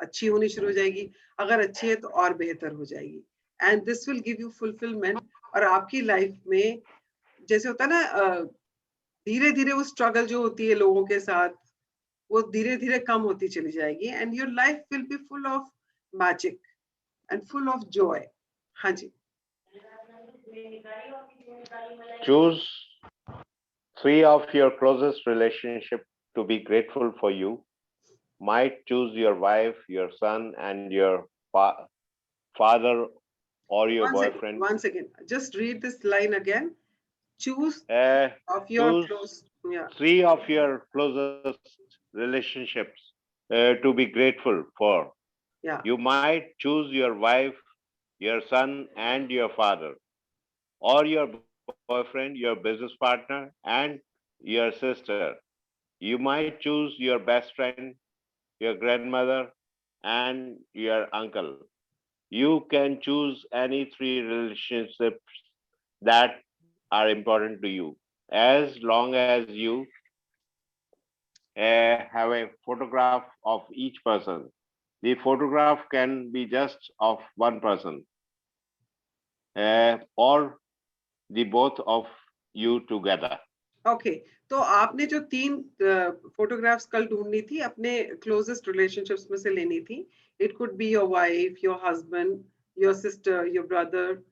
अच्छी होनी शुरू हो जाएगी, अगर अच्छी है तो और बेहतर हो जाएगी। And this will give you fulfilment. और आपकी लाइफ में जैसे होता है ना, धीरे धीरे वो स्ट्रगल जो होती है लोगों के साथ, वो धीरे धीरे कम होती चली जाएगी। And your life will be full of magic and full of Joy. हाँ जी। Choose 3 of your closest relationship to be grateful for you. Might choose your wife, your son, and your father or your boyfriend. Once again, just read this line again. Choose of your Choose close, yeah. 3 of your closest relationships to be grateful for. Yeah. You might choose your wife, your son, and your father, or your boyfriend, your business partner, and your sister. You might choose your best friend, your grandmother, and your uncle. You can choose any 3 relationships that are important to you, as long as you have a photograph of each person. The photograph can be just of one person or the both of you together. Okay, तो आपने जो 3 photographs कल ढूंढनी थी अपने closest relationships में से लेनी थी। It could be your wife, your husband, your sister, your brother,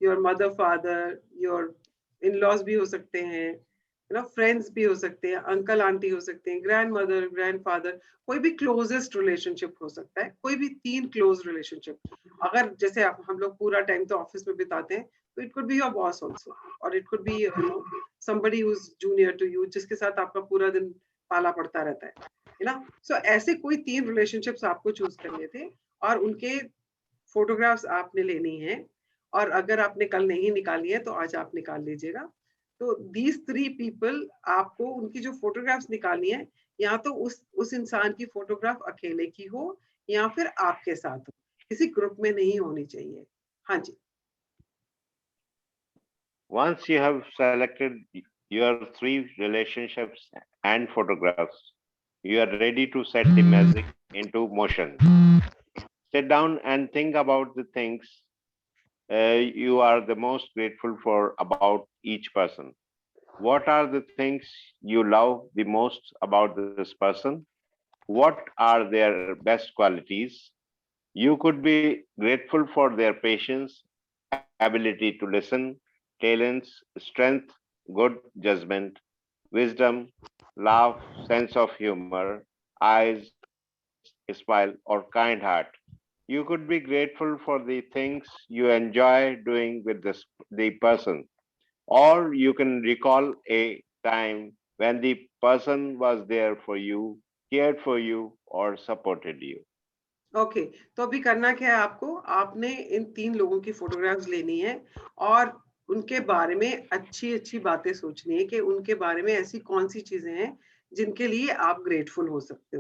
your mother, father, your in-laws भी हो सकते हैं, यू नो, फ्रेंड्स भी हो सकते हैं, अंकल आंटी हो सकते हैं, ग्रैंड मदर, ग्रैंड फादर, कोई भी क्लोजेस्ट रिलेशनशिप हो सकता है, कोई भी 3 क्लोज रिलेशनशिप। अगर जैसे हम लोग पूरा टाइम तो ऑफिस में बिताते हैं, तो it could be your boss also, और it could be somebody who's junior to you, जिसके साथ आपका पूरा दिन पाला पड़ता रहता है ना। सो ऐसे कोई 3 रिलेशनशिप्स आपको चूज करने थे और उनके फोटोग्राफ्स आपने लेनी है। और अगर आपने कल नहीं निकाली है तो आज आप निकाल लीजिएगा। तो these 3 people, आपको उनकी जो फोटोग्राफ्स निकालनी है, या तो उस इंसान की फोटोग्राफ अकेले की हो या फिर आपके साथ हो, किसी ग्रुप में नहीं होनी चाहिए। हाँ जी। Once you have selected your 3 relationships and photographs, you are ready to set the magic into motion. Sit down and think about the things you are the most grateful for about each person. What are the things you love the most about this person? What are their best qualities? You could be grateful for their patience, ability to listen, talents, strength, good judgment, wisdom, laugh, sense of humor, eyes, smile, or kind heart. You could be grateful for the things you enjoy doing with the person, or you can recall a time when the person was there for you, cared for you, or supported you. Okay, तो अभी करना क्या है आपको, आपने इन 3 लोगों की photographs लेनी है और उनके बारे में अच्छी बातें सोचनी है कि उनके बारे में ऐसी कौन सी चीजें हैं जिनके लिए आप ग्रेटफुल हो सकते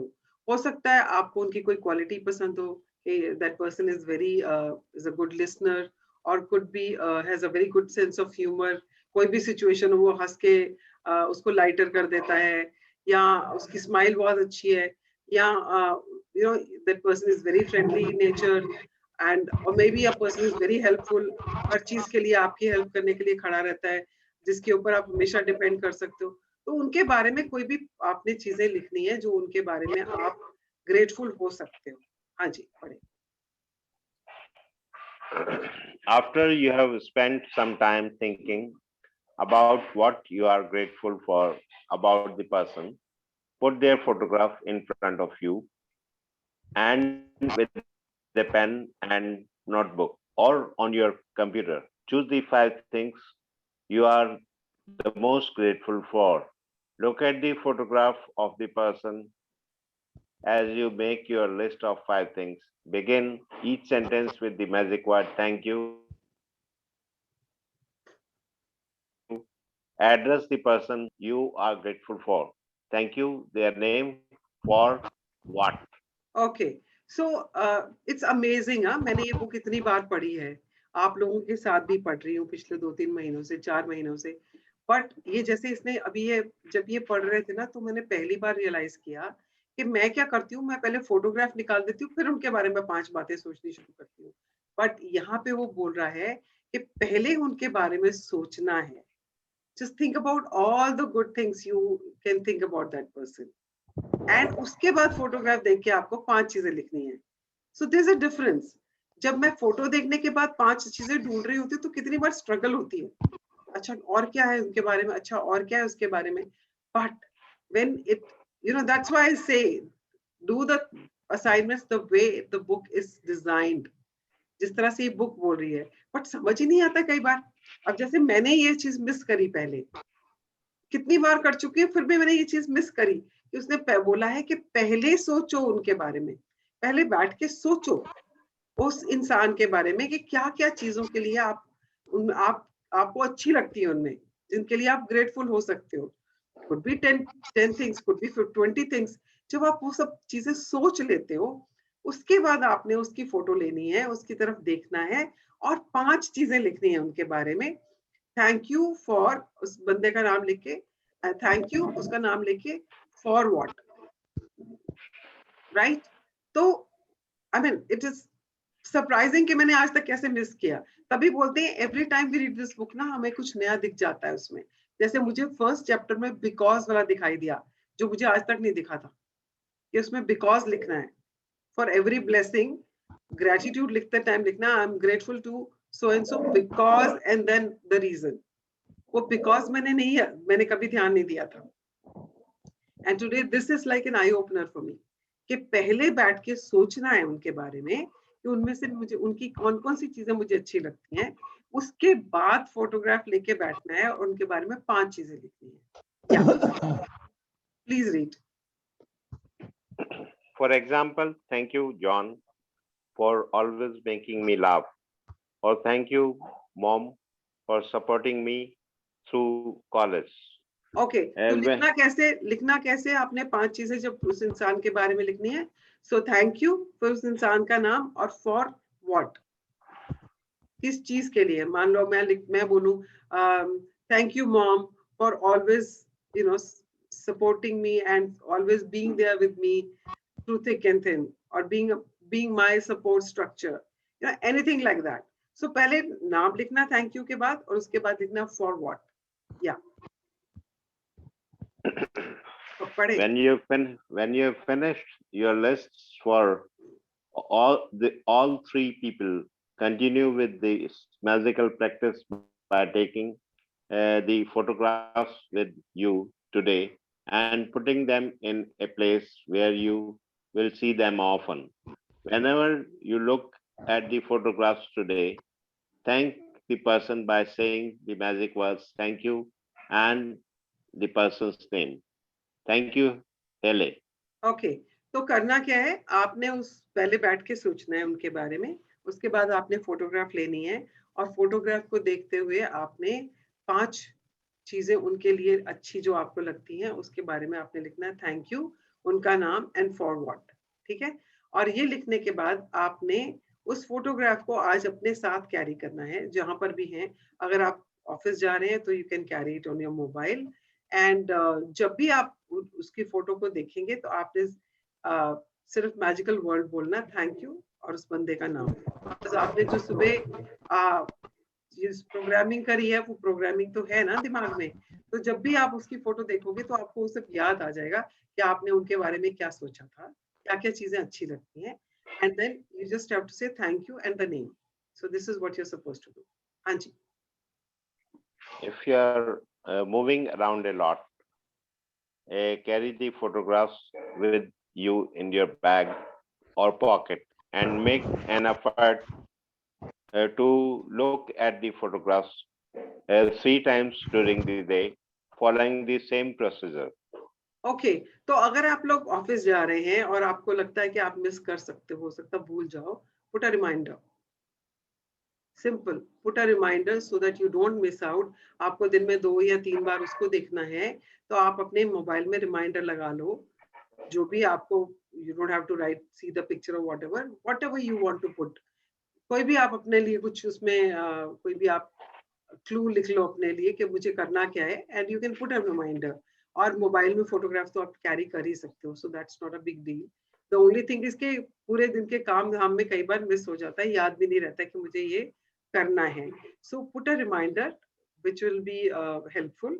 हो सकता है आपको उनकी कोई क्वालिटी पसंद हो कि that person is very is a good listener, और could be has a very good sense of humour. कोई भी सिचुएशन हो वो हंस के उसको लाइटर कर देता है, या उसकी स्माइल बहुत अच्छी है, या you know, that person is very friendly in nature, and or maybe a person is very helpful, हर चीज के लिए आपकी हेल्प करने के लिए खड़ा रहता है, जिसके ऊपर आप हमेशा डिपेंड कर सकते हो। तो उनके बारे में कोई भी आपने चीजें लिखनी है जो उनके बारे में आप ग्रेटफुल हो सकते हो। हाँ जी, पढ़े। After you have spent some time thinking about what you are grateful for about the person, put their photograph in front of you and with the pen and notebook or on your computer, choose the 5 things you are the most grateful for. Look at the photograph of the person as you make your list of 5 things. Begin each sentence with the magic word thank you. Address the person you are grateful for. Thank you, their name, for what. Okay, so it's amazing. मैंने ये book इतनी बार पढ़ी है, आप लोगों के साथ भी पढ़ रही हूँ पिछले 2-3 महीनों से, 4 महीनों से, बट ये जैसे इसने अभी ये जब ये पढ़ रहे थे ना, तो मैंने पहली बार रियलाइज किया कि मैं क्या करती हूँ, मैं पहले फोटोग्राफ निकाल देती हूँ, फिर उनके बारे में 5 बातें सोचनी शुरू करती हूँ। बट यहाँ पे वो बोल रहा है कि पहले उनके बारे में सोचना है। Just think about all the good things you can think about that person. And उसके बाद फोटोग्राफ देख के आपको 5 चीजें लिखनी है। So there's a difference. जब मैं फोटो देखने के बाद 5 चीजें ढूंढ रही होती हूँ तो कितनी बार स्ट्रगल होती है। अच्छा और क्या है उनके बारे में, अच्छा और क्या है उसके बारे में। But when it, that's why I say do the assignments the way the book is designed. जिस तरह से ये बुक बोल रही है, बट समझ ही नहीं आता कई बार। अब जैसे मैंने ये चीज मिस करी, पहले कितनी बार कर चुकी है, फिर भी मैंने ये चीज मिस करी कि उसने बोला है कि पहले सोचो उनके बारे में, पहले बैठ के सोचो उस इंसान के बारे में कि क्या क्या चीजों के लिए आपको अच्छी लगती है उनमें, जिनके लिए आप ग्रेटफुल हो सकते हो। could be 10 things, could be 20 things. जब आप वो सब चीजें सोच लेते हो, उसके बाद आपने उसकी फोटो लेनी है, उसकी तरफ देखना है और 5 चीजें लिखनी है उनके बारे में। थैंक यू फॉर, उस बंदे का नाम लिख के, थैंक यू उसका नाम लिख के, फॉर व्हाट, राइट। तो I mean it is surprising कि मैंने आज तक कैसे मिस किया। तभी बोलते हैं every time we read this book ना, हमें कुछ नया दिख जाता है उसमें। जैसे मुझे फर्स्ट चैप्टर में बिकॉज वाला दिखाई दिया, जो मुझे आज तक नहीं दिखा था कि उसमें बिकॉज लिखना है। फॉर एवरी ब्लेसिंग, ग्रेटिट्यूड लिखते टाइम लिखना I am grateful to so and so because and then the reason. वो बिकॉज मैंने कभी ध्यान नहीं दिया था। And today this is like an eye opener for me कि पहले बैठ के सोचना है उनके बारे में कि उनमें से मुझे उनकी कौन कौन सी चीजें मुझे अच्छी लगती हैं। उसके बाद फोटोग्राफ लेके बैठना है और उनके बारे में 5 चीजें लिखनी है। Please read. For example, thank you, John, for always making me laugh. Or thank you, Mom, for supporting me through college. Okay, तो लिखना कैसे आपने 5 चीजें जब उस इंसान के बारे में लिखनी है। सो थैंक यू, फिर उस इंसान का नाम और फॉर व्हाट, किस चीज के लिए। मान लो मैं बोलूं thank you mom for always supporting me and always being there with me through thick and thin, or being my support structure, anything like that. So पहले नाम लिखना थैंक यू के बाद और उसके बाद लिखना for what. Yeah. When you finished your lists for all 3 people, continue with this magical practice by taking the photographs with you today and putting them in a place where you will see them often. Whenever you look at the photographs today, thank the person by saying the magic words thank you and the person's name. Thank you, Hele. Okay, तो करना क्या है, आपने उस पहले बैठ के सोचना है उनके बारे में, उसके बाद आपने फोटोग्राफ लेनी है और फोटोग्राफ को देखते हुए आपने 5 चीजें उनके लिए अच्छी जो आपको लगती हैं उसके बारे में आपने लिखना है थैंक यू, उनका नाम एंड फॉर व्हाट। ठीक है, और ये लिखने के बाद आपने उस फोटोग्राफ को आज अपने साथ कैरी करना है जहां पर भी हैं। अगर आप ऑफिस जा रहे हैं तो you can carry it on your mobile. And जब भी आप उसकी फोटो को देखेंगे तो आपने सिर्फ मैजिकल वर्ड बोलना थैंक यू और उस बंदे का नाम। तो आपने जो सुबह प्रोग्रामिंग करी है वो प्रोग्रामिंग तो है ना दिमाग में, तो जब भी आप उसकी फोटो देखोगे तो आपको वो सब याद आ जाएगा कि आपने उनके बारे में क्या सोचा था, क्या क्या चीजें अच्छी लगती हैं। And then you just have to say thank you and the name. So this is what you are supposed to do. हाँ जी। If you are moving around a lot, carry the photographs with you in your bag or pocket and make an effort to look at the photographs 3 times during the day, following the same procedure. Okay, तो अगर आप लोग office जा रहे हैं और आपको लगता है कि आप मिस कर सकते हो सकता भूल जाओ, put a reminder. Simple, put a reminder so that you don't miss out. आपको दिन में 2 या 3 बार उसको देखना है तो आप अपने मोबाइल में रिमाइंडर लगा लो, जो भी आपको, you don't have to write see the picture और whatever you want to put. कोई भी आप अपने लिए कुछ उसमें कोई भी आप क्लू लिख लो अपने लिए कि मुझे करना क्या है, and you can put a reminder. और मोबाइल में फोटोग्राफ तो आप कैरी कर ही सकते हो, so that's not a big deal. The only thing is के पूरे दिन के काम धाम में कई बार मिस हो जाता है, याद भी नहीं रहता कि मुझे ये करना है। So put a reminder which will be helpful.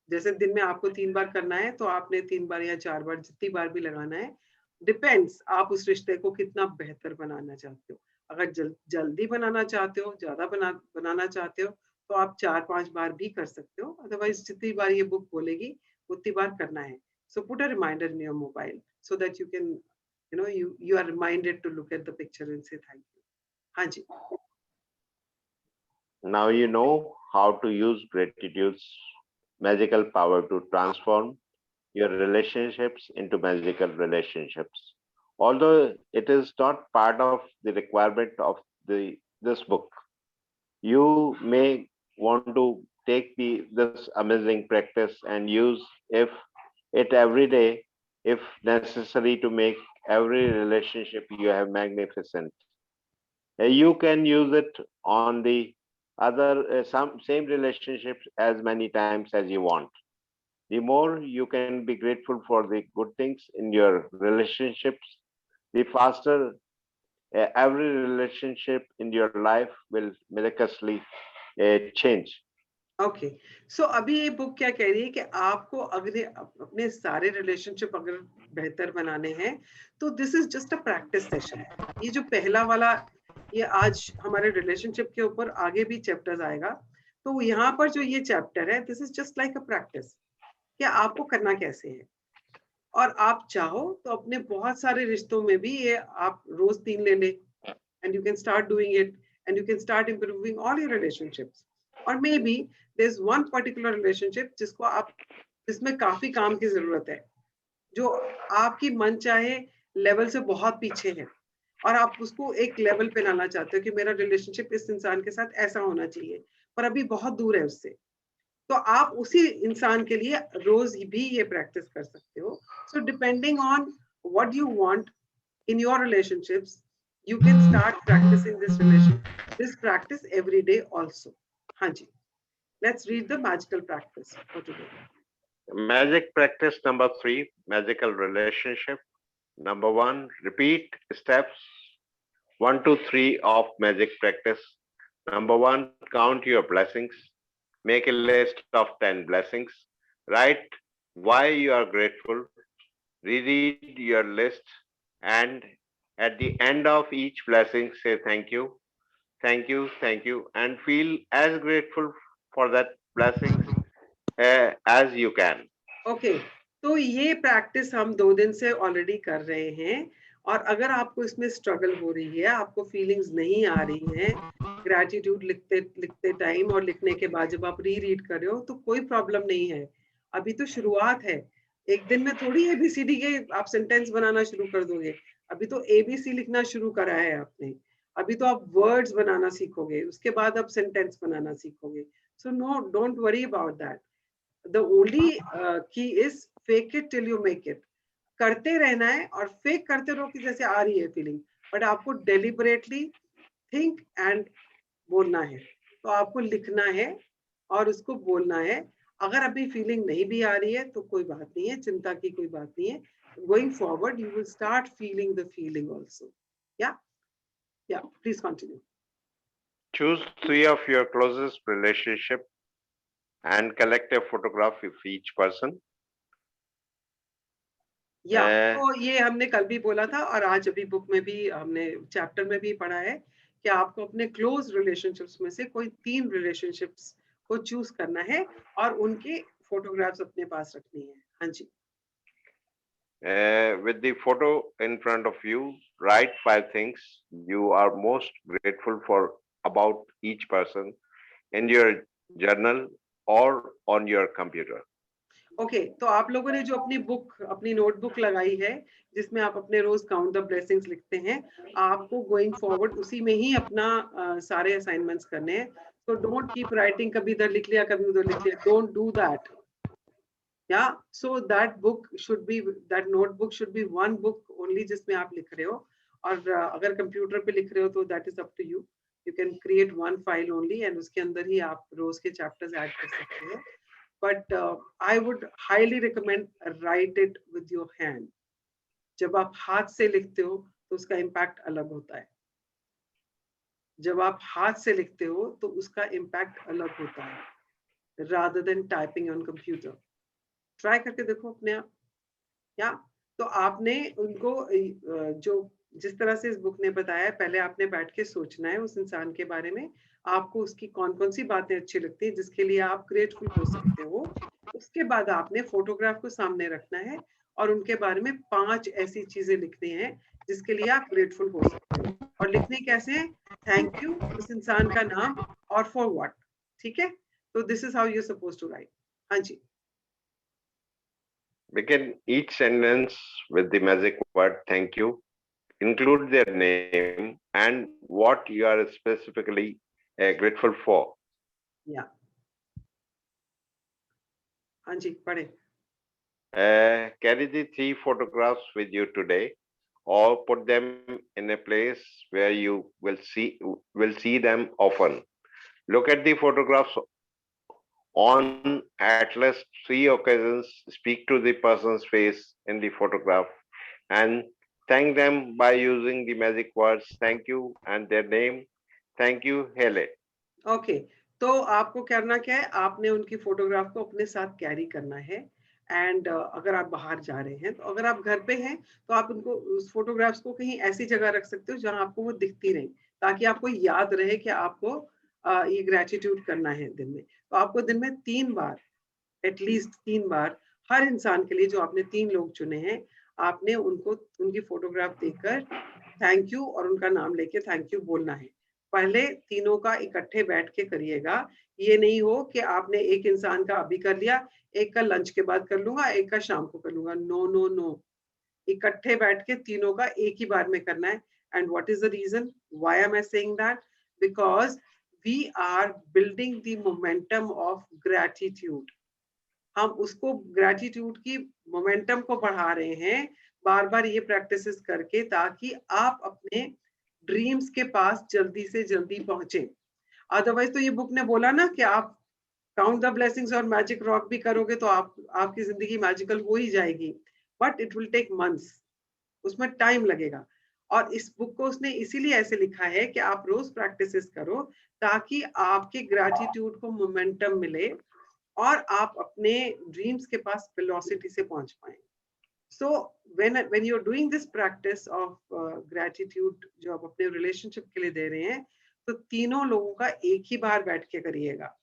जैसे दिन में आपको 3 बार करना है, तो आपने 3 बार या 4 बार, जितनी बार भी लगाना है, डिपेंड्स आप उस रिश्ते को कितना बेहतर बनाना चाहते हो। अगर जल्दी बनाना चाहते हो, ज्यादा बनाना चाहते हो, तो आप 4-5 बार भी कर सकते हो। अदरवाइज जितनी बार ये बुक बोलेगी उतनी बार करना है। So put a reminder in your mobile so that you can you are reminded to look at the picture and say thank you. हाँ जी। Now you know how to use gratitude's magical power to transform your relationships into magical relationships. Although it is not part of the requirement of this book, you may want to take this amazing practice and use it every day, if necessary, to make every relationship you have magnificent. You can use it on the other same relationships as many times as you want. The more you can be grateful for the good things in your relationships, the faster every relationship in your life will miraculously change. Okay, so अभी ये book क्या कह रही है कि आपको अगले अपने सारे रिलेशनशिप अगर बेहतर बनाने हैं, तो this is just a practice session. ये जो पहला वाला, ये आज हमारे रिलेशनशिप के ऊपर आगे भी चैप्टर्स आएगा, तो यहाँ पर जो ये चैप्टर है, this is just like a practice कि आपको करना कैसे है। और आप चाहो तो अपने बहुत सारे रिश्तों में भी ये आप रोज 3 ले ले, and you can start doing it, and you can start improving all your relationships. Or maybe there's one particular relationship जिसको आप, जिसमें काफी काम की जरूरत है, जो आपकी मन चाहे लेवल से बहुत पीछे है, और आप उसको एक लेवल पे लाना चाहते हो कि मेरा रिलेशनशिप इस इंसान के साथ ऐसा होना चाहिए, पर अभी बहुत दूर है उससे। तो आप उसी इंसान के लिए रोज भी ये प्रैक्टिस कर सकते हो। So depending on what you want in your relationships, you can start practicing this practice every day also. Hanji, let's read the magical practice for today. Magic practice number 3, magical relationship. Number 1, repeat steps 1 to 3 of magic practice. Number 1, count your blessings. Make a list of 10 blessings. Write why you are grateful. Reread your list, and at the end of each blessing, say thank you, thank you, thank you, and feel as grateful for that blessing as you can. Okay, तो ये practice हम 2 दिन से already कर रहे हैं, और अगर आपको इसमें स्ट्रगल हो रही है, आपको फीलिंग्स नहीं आ रही हैं ग्रैटिट्यूड लिखते टाइम, और लिखने के बाद जब आप रीड कर रहे हो, तो कोई प्रॉब्लम नहीं है। अभी तो शुरुआत है, एक दिन में थोड़ी ABCD के आप सेंटेंस बनाना शुरू कर दोगे। अभी तो ABC लिखना शुरू करा है आपने, अभी तो आप वर्ड्स बनाना सीखोगे, उसके बाद आप सेंटेंस बनाना सीखोगे। So no, don't worry about that. The only key is fake it till you make it. करते रहना है, और फेक करते रहो कि जैसे आ रही है फीलिंग, बट आपको डेलिबरेटली थिंक एंड बोलना है। तो आपको लिखना है और उसको बोलना है। अगर अभी फीलिंग नहीं भी आ रही है तो कोई बात नहीं है, चिंता की कोई बात नहीं है। Going forward, you will start feeling the feeling also. Yeah, yeah. Please continue. Choose 3 of your closest relationship and collect a photograph of each person. या तो ये हमने कल भी बोला था, और आज अभी बुक में भी हमने चैप्टर में भी पढ़ा है कि आपको अपने क्लोज रिलेशनशिप्स में से कोई 3 रिलेशनशिप्स को चूज करना है और उनके फोटोग्राफ्स अपने पास रखनी है। हाँ जी। With the photo in front of you, write 5 things you are most grateful for about each person in your journal or on your computer. Okay, तो आप लोगों ने जो अपनी बुक, अपनी नोटबुक लगाई है, जिसमें आप अपने रोज काउंट द ब्लेसिंग्स लिखते हैं, आपको गोइंग फॉरवर्ड उसी में ही अपना सारे असाइनमेंट्स करने हैं। तो डोंट कीप राइटिंग, कभी इधर लिख लिया कभी उधर लिख लिया, डोंट डू दैट। या so that book should be, that notebook should be one book only जिसमें आप लिख रहे हो। और अगर कंप्यूटर पे लिख रहे हो तो that is up to you. You can create one file only and उसके अंदर ही आप रोज के chapters add कर सकते हैं. But I would highly recommend write it with your hand. जब आप हाथ से लिखते हो तो उसका impact अलग होता है. जब आप हाथ से लिखते हो तो उसका impact अलग होता है, rather than typing on computer. Try करके देखो अपने आप. या तो आपने उनको जो जिस तरह से इस बुक ने बताया, पहले आपने बैठ के सोचना है उस इंसान के बारे में, आपको उसकी कौन कौन सी बातें अच्छी लगती है जिसके लिए आप ग्रेटफुल हो सकते हो. उसके बाद आपने फोटोग्राफ को सामने रखना है और उनके बारे में 5 ऐसी चीजें लिखनी है जिसके लिए आप ग्रेटफुल हो सकते हो. और लिखने कैसे हैं? थैंक यू, उस इंसान का नाम और फॉर व्हाट. ठीक है, तो this is how you suppose to write. हाँ जी. Begin each sentence with the magic word thank you. Include their name and what you are specifically grateful for. Yeah. हाँ जी, पढ़े. Carry the 3 photographs with you today, or put them in a place where you will see them often. Look at the photographs on at least 3 occasions. Speak to the person's face in the photograph and thank them by using the magic words thank you and their name. Thank you, Hele. Okay, तो आपको करना क्या है, आपने उनकी photograph को अपने साथ कैरी करना है. एंड अगर आप बाहर जा रहे हैं, तो अगर आप घर पे हैं तो आप उनको उस फोटोग्राफ्स को कहीं ऐसी जगह रख सकते हो जहां आपको वो दिखती रहे, ताकि आपको याद रहे कि आपको ये ग्रेटिट्यूड करना है दिन में. तो आपको दिन में 3 बार, एटलीस्ट 3 बार, हर इंसान के लिए जो आपने 3 लोग चुने हैं, आपने उनको उनकी फोटोग्राफ देखकर थैंक यू और उनका नाम लेके थैंक यू बोलना है. पहले तीनों का इकट्ठे बैठ के करिएगा. ये नहीं हो कि आपने एक इंसान का अभी कर लिया, एक का लंच के बाद कर लूंगा, एक का शाम को कर लूंगा. नो नो नो, इकट्ठे बैठ के तीनों का एक ही बार में करना है. And what is the reason why am I saying that? Because we are building the momentum of gratitude. हम उसको ग्रेटिट्यूड की मोमेंटम को बढ़ा रहे हैं बार बार ये प्रैक्टिसेस करके, ताकि आप अपने ड्रीम्स के पास जल्दी से जल्दी पहुंचे. अदरवाइज तो ये बुक ने बोला ना कि आप काउंट द ब्लेसिंग्स और मैजिक रॉक भी करोगे तो आपकी जिंदगी मैजिकल हो ही जाएगी, but it will take months, उसमें टाइम लगेगा. और इस बुक को उसने इसीलिए ऐसे लिखा है कि आप रोज प्रैक्टिसेस करो ताकि आपके ग्रेटिट्यूड को मोमेंटम मिले और आप अपने ड्रीम्स के पास वेलोसिटी से पहुंच पाए. So when you are doing this practice of gratitude जो आप अपने रिलेशनशिप के लिए दे रहे हैं, तो तीनों लोगों का एक ही बार बैठ के करिएगा.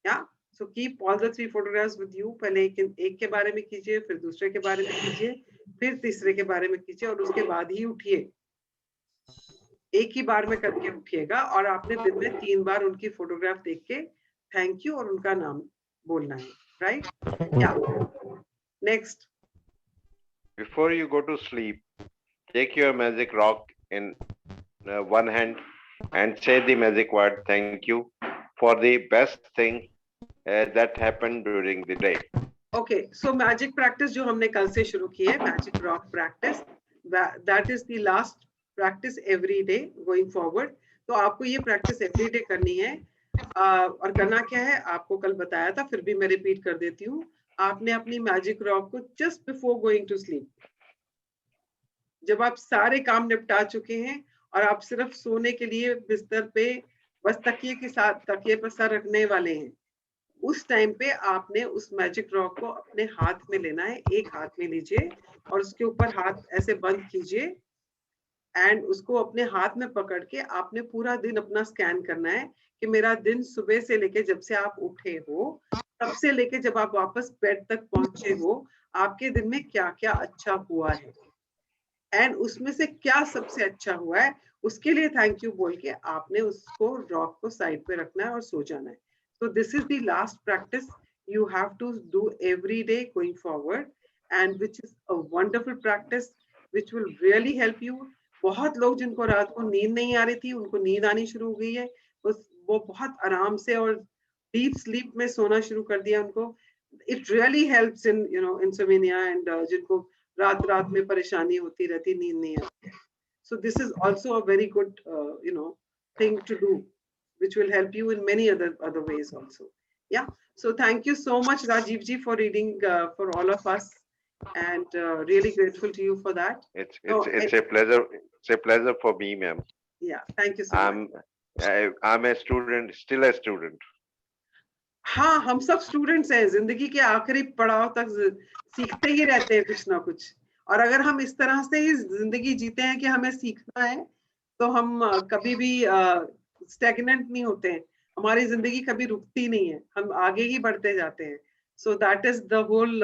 या so keep all the 3 photographs with you. पहले एक के बारे में कीजिए, फिर दूसरे के बारे में कीजिए, फिर तीसरे के बारे में कीजिए और उसके बाद ही उठिए. एक ही बार में करके उठिएगा और आपने दिन में 3 बार उनकी फोटोग्राफ देख के थैंक यू और उनका नाम बोलना है. राइट? या next. Before you go to sleep, take your magic rock in one hand and say the magic word thank you for the best thing that happened during the day. Okay, so magic practice जो हमने कल से शुरू की है, magic rock practice, that is the last practice every day going forward. तो आपको ये practice every day करनी है. और करना क्या है, आपको कल बताया था, फिर भी मैं रिपीट कर देती हूँ. आपने अपनी मैजिक रॉक को just before going to sleep, जब आप सारे काम निपटा चुके हैं और आप सिर्फ सोने के लिए बिस्तर पे बस तकिए के साथ तकिए पर सर रखने वाले हैं, उस टाइम पे आपने उस मैजिक रॉक को अपने हाथ में लेना है. एक हाथ में लीजिए और उसके ऊपर हाथ ऐसे बंद कीजिए एंड उसको अपने हाथ में पकड़ के आपने पूरा दिन अपना स्कैन करना है कि मेरा दिन सुबह से लेके जब से आप उठे हो तब से लेके जब आप वापस बेड तक पहुंचे हो, आपके दिन में क्या क्या अच्छा हुआ है एंड उसमें से क्या सबसे अच्छा हुआ है, उसके लिए थैंक यू बोल के आपने उसको रॉक को साइड पे रखना है और सो जाना है. So this is the last practice you have to do every day going forward, and which is a wonderful practice which will really help you. बहुत लोग जिनको रात को नींद नहीं आ रही थी, उनको नींद आनी शुरू हो गई है, वो बहुत आराम से और डीप स्लीप में सोना शुरू कर दिया उनको. It really helps in insomnia and जिनको रात में परेशानी होती रहती, नींद नहीं आती. So this is also a very good thing to do, which will help you in many other ways also. Yeah. So thank you so much, Rajiv ji, for reading for all of us, and really grateful to you for that. It's a pleasure. It's a pleasure for me, ma'am. Yeah. Thank you so much. I'm a student, still a student. हाँ, हम सब students हैं, जिंदगी के आखिरी पड़ाव तक सीखते ही रहते हैं कुछ ना कुछ, और अगर हम इस तरह से ही जिंदगी जीते हैं कि हमें सीखना है, तो हम कभी भी स्टैग्नेंट नहीं होते हैं, हमारी जिंदगी कभी रुकती नहीं है, हम आगे ही बढ़ते जाते हैं. So that is the whole,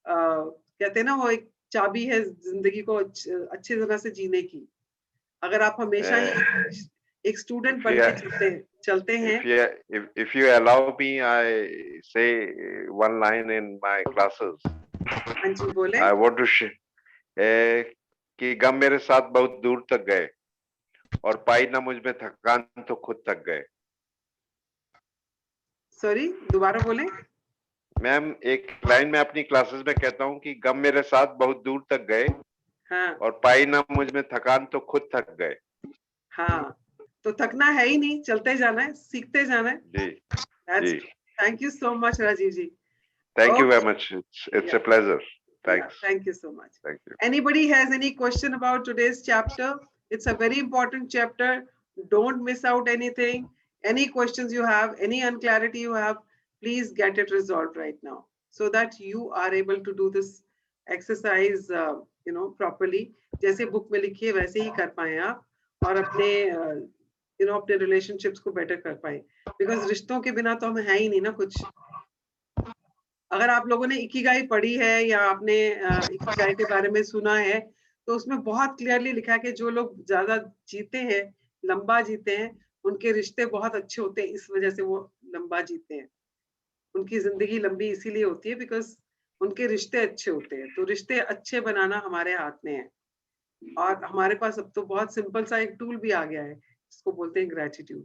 कहते हैं ना, वो एक चाबी है जिंदगी को अच्छी तरह से जीने की. अगर आप हमेशा ही एक स्टूडेंट बन के चलते हैं. If you allow me, I say one line in my classes. हाँ जी, बोले. I want to share कि गम मेरे साथ बहुत दूर तक गए और पाई ना मुझ में थकान तो खुद थक गए. सॉरी, दोबारा बोले. मैम, एक लाइन में अपनी क्लासेस में कहता हूँ कि गम मेरे साथ बहुत दूर तक गए. हाँ. और पाई ना मुझ में थकान तो खुद थक गए. हाँ, तो थकना है ही नहीं, चलते जाना है, सीखते जाना है. जी. Thank you so much, Rajiv ji. Thank you very much. It's a pleasure. Thanks. Yeah, thank you so much. Thank you. Anybody has any question about today's chapter? It's a very important chapter. Don't miss out anything. Any questions you have, any unclarity you have, please get it resolved right now, so that you are able to do this exercise, properly. जैसे book में लिखिए वैसे ही कर पाएं आप, और अपने अपने relationships को better कर पाएं. Because रिश्तों के बिना तो हम है ही नहीं ना कुछ. अगर आप लोगों ने इकिगाई पढ़ी है या आपने इकिगाई के बारे में सुना है, तो उसमें बहुत क्लियरली लिखा है कि जो लोग ज्यादा जीते हैं, लंबा जीते हैं, उनके रिश्ते बहुत अच्छे होते हैं, इस वजह से वो लंबा जीते हैं. उनकी जिंदगी लंबी इसीलिए होती है बिकॉज उनके रिश्ते अच्छे होते हैं. तो रिश्ते अच्छे बनाना हमारे हाथ में है, और हमारे पास अब तो बहुत सिंपल सा एक टूल भी आ गया है, जिसको बोलते हैं ग्रेटिट्यूड.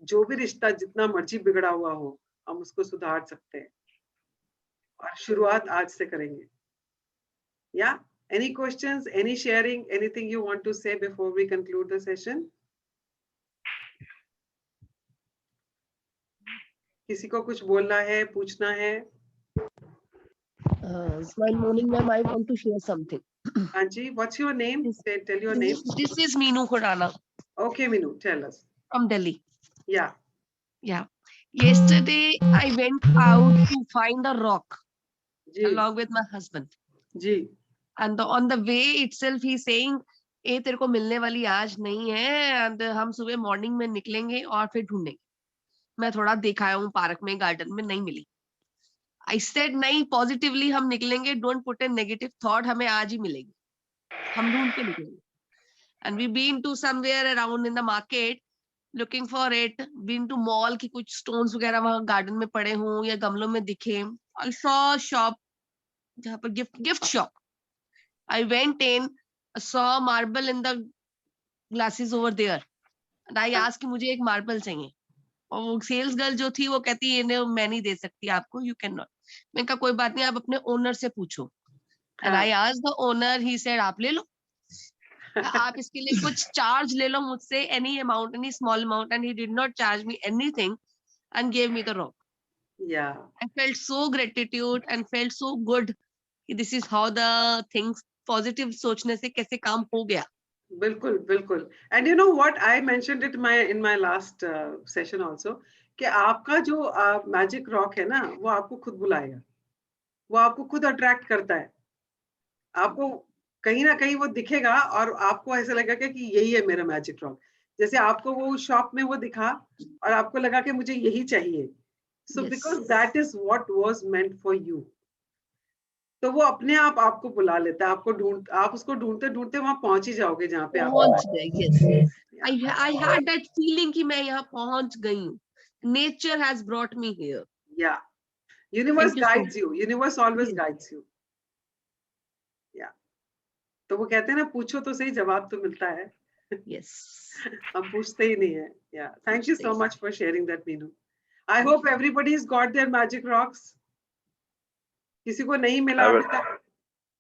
जो भी रिश्ता जितना मर्जी बिगड़ा हुआ हो, हम उसको सुधार सकते हैं, और शुरुआत आज से करेंगे. Yeah, any questions, any sharing, anything you want to say before we conclude the session? किसी को कुछ बोलना है, पूछना है? Smile Morning ma'am, I want to share something. हाँ जी, what's your name? Tell your name. This is Meenu Khurana. Okay, Meenu, tell us. From Delhi. Yeah. Yesterday I went out to find a rock along with my husband. Ji. And on the way itself he's saying, "ए तेरे को मिलने वाली आज नहीं है, and हम सुबह morning में निकलेंगे और फिर ढूंढेंगे." मैं थोड़ा देखा हूँ पार्क में, गार्डन में, नहीं मिली. I said नहीं, पॉजिटिवली हम निकलेंगे, don't put A negative thought, हमें आज ही मिलेगी, हम ढूंढ के निकलेंगे. And we been to somewhere around in the market looking for it, been to mall की कुछ stones वगैरह वहाँ गार्डन में पड़े हों या गमलों में दिखे. I saw a shop जहाँ पर gift shop. I went in, saw marble in the glasses over there, and I asked कि मुझे एक marble चाहिए. और वो सेल्स गर्ल जो थी वो कहती है मैं नहीं दे सकती आपको, यू कैन नॉट. मैंने कहा कोई बात नहीं, आप अपने ओनर से पूछो. And I asked the owner, he said आप ले लो, आप इसके लिए कुछ चार्ज ले लो मुझसे, any amount, any small amount. And he did not charge me anything and give me the rock. I felt so gratitude and felt so good. This is how the things, positive सोचने से कैसे काम हो गया. बिल्कुल बिल्कुल. And you know what, I mentioned it in my last session also, कि आपका जो मैजिक रॉक है ना, वो आपको खुद बुलाएगा, वो आपको खुद अट्रैक्ट करता है. आपको कहीं ना कहीं वो दिखेगा और आपको ऐसा लगेगा कि यही है मेरा मैजिक रॉक. जैसे आपको वो शॉप में वो दिखा और आपको लगा कि मुझे यही चाहिए. So because that is what was meant for you. तो वो अपने आप आपको बुला लेता है, आप उसको ढूंढते ढूंढते वहां पहुंच ही जाओगे जहाँ पे आप पहुंच गए. I had that feeling कि मैं यहाँ पहुंच गई हूँ. Nature has brought me here. Yeah, universe guides you. Universe always guides you. Yeah. तो वो कहते हैं ना, पूछो तो सही, जवाब तो मिलता है. Yes. हम पूछते ही नहीं है. Yeah. Thank you so much for sharing that, Meenu. I hope everybody's got their magic rocks. किसी को नहीं मिला अभी तक?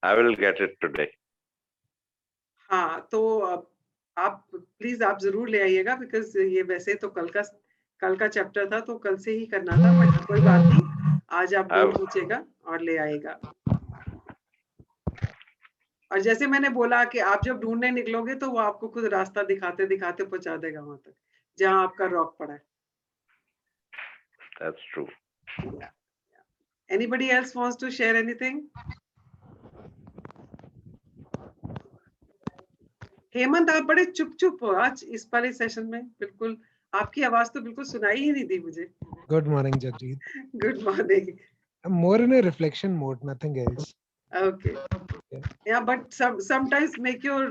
I will get it today. हाँ, तो आप प्लीज आप जरूर ले आइएगा, बिकॉज ये वैसे तो कल का चैप्टर था, तो कल से ही करना था, बट कोई बात नहीं, आज आप नहीं पूछेगा और ले आएगा। और जैसे मैंने बोला कि आप जब ढूंढने निकलोगे तो वो आपको खुद रास्ता दिखाते दिखाते पहुंचा देगा वहां तक जहां आपका रॉक पड़ा है। That's true. Yeah. Anybody else wants to share anything? Hemant, आप बड़े चुप हो आज इस वाले सेशन में, बिल्कुल आपकी आवाज तो बिल्कुल सुनाई ही नहीं दी मुझे। Good morning, Jagjit. Good morning. I'm more in a reflection mode, nothing else. Okay. Yeah, but sometimes make your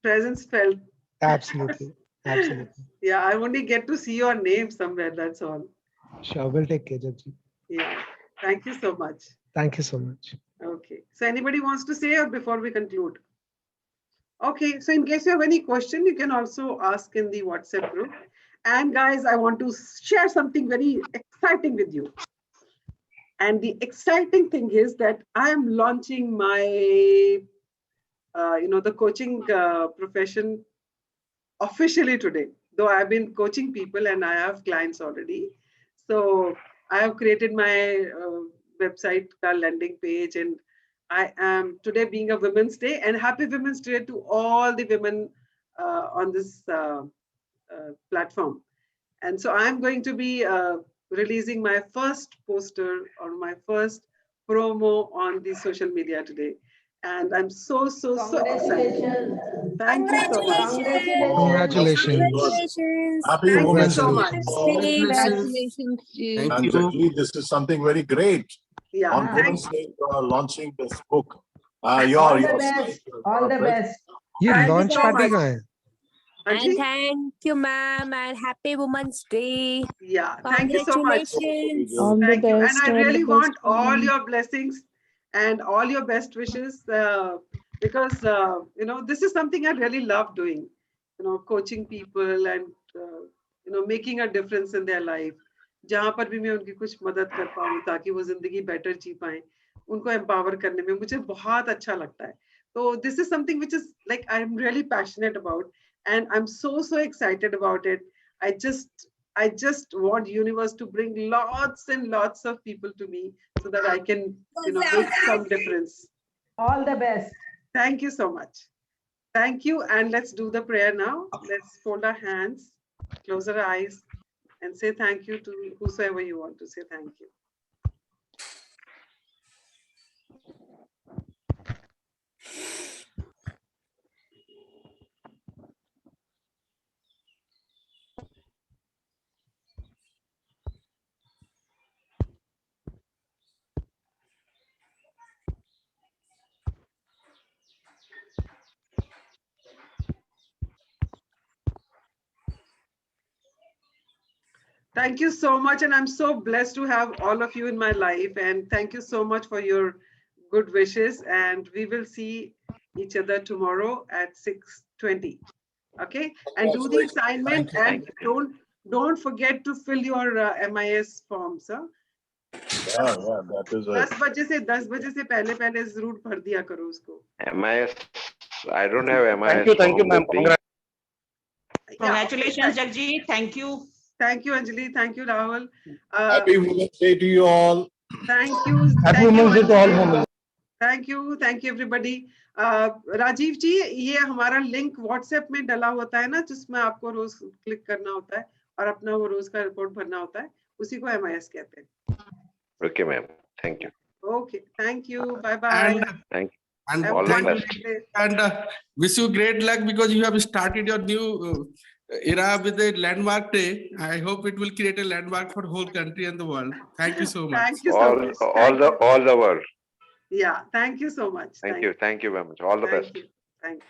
presence felt. Absolutely. Absolutely. Yeah, I only get to see your name somewhere, that's all. Sure, we'll take care, Jagjit. Yeah. Thank you so much. Thank you so much. Okay. So anybody wants to say or before we conclude? Okay. So in case you have any question, you can also ask in the WhatsApp group. And guys, I want to share something very exciting with you. And the exciting thing is that I am launching my, the coaching profession officially today. Though I've been coaching people and I have clients already. So I have created my website landing page, and I am today being a Women's Day, and happy Women's Day to all the women on this platform. And so I'm going to be releasing my first poster or my first promo on the social media today. And I'm so excited. Thank you so much. Congratulations. Happy Thank you Women's so Day. much. Congratulations. Thank And you. Jagjit, this is something very great. Yeah. On Thank Women's Day, you are launching this book. All the best. All the best. ये Thank you launch so party much. कहाँ है? And Anji? thank you, ma'am, and happy Women's Day. Yeah. Thank you so much. Congratulations. All the Thank you. And best. I all really the want best, all ma'am. your blessings and all your best wishes because, this is something I really love doing, coaching people and, making a difference in their life. जहाँ पर भी मैं उनकी कुछ मदद कर पाऊँ ताकि वो जिंदगी better जी पाएं, उनको empower करने में मुझे बहुत अच्छा लगता है. So this is something which is like I'm really passionate about, and I'm so excited about it. I just want universe to bring lots and lots of people to me so that I can, make some difference. All the best. Thank you so much. Thank you. And let's do the prayer now. Let's fold our hands, close our eyes, and say thank you to whosoever you want to say thank you. Thank you so much. And I'm so blessed to have all of you in my life. And thank you so much for your good wishes. And we will see each other tomorrow at 6:20. Okay. And do the assignment and don't forget to fill your MIS forms. Huh? Yeah, that is 10 बजे से पहले जरूर भर दिया करो उसको. MIS, I don't have MIS. Thank you, ma'am. Congratulations, Jagjit. Thank you. Thank you, Anjali. Thank you, Rahul. Happy Women's Day to you all. Thank you. Happy Women's Day to all women. Thank you everybody. Rajiv जी, ये हमारा link WhatsApp में डला होता है ना, जिसमें आपको रोज click करना होता है और अपना वो रोज का रिपोर्ट भरना होता है, उसी को MIS कहते हैं. Okay, ma'am. Thank you. Okay, thank you. Bye. Thank you. And All the best. And wish you great luck because you have started your new era with a landmark day. I hope it will create a landmark for the whole country and the world. Thank you so much. Thank you so much. All the world. Yeah, thank you so much. Thank you very much. All the best. Thank you.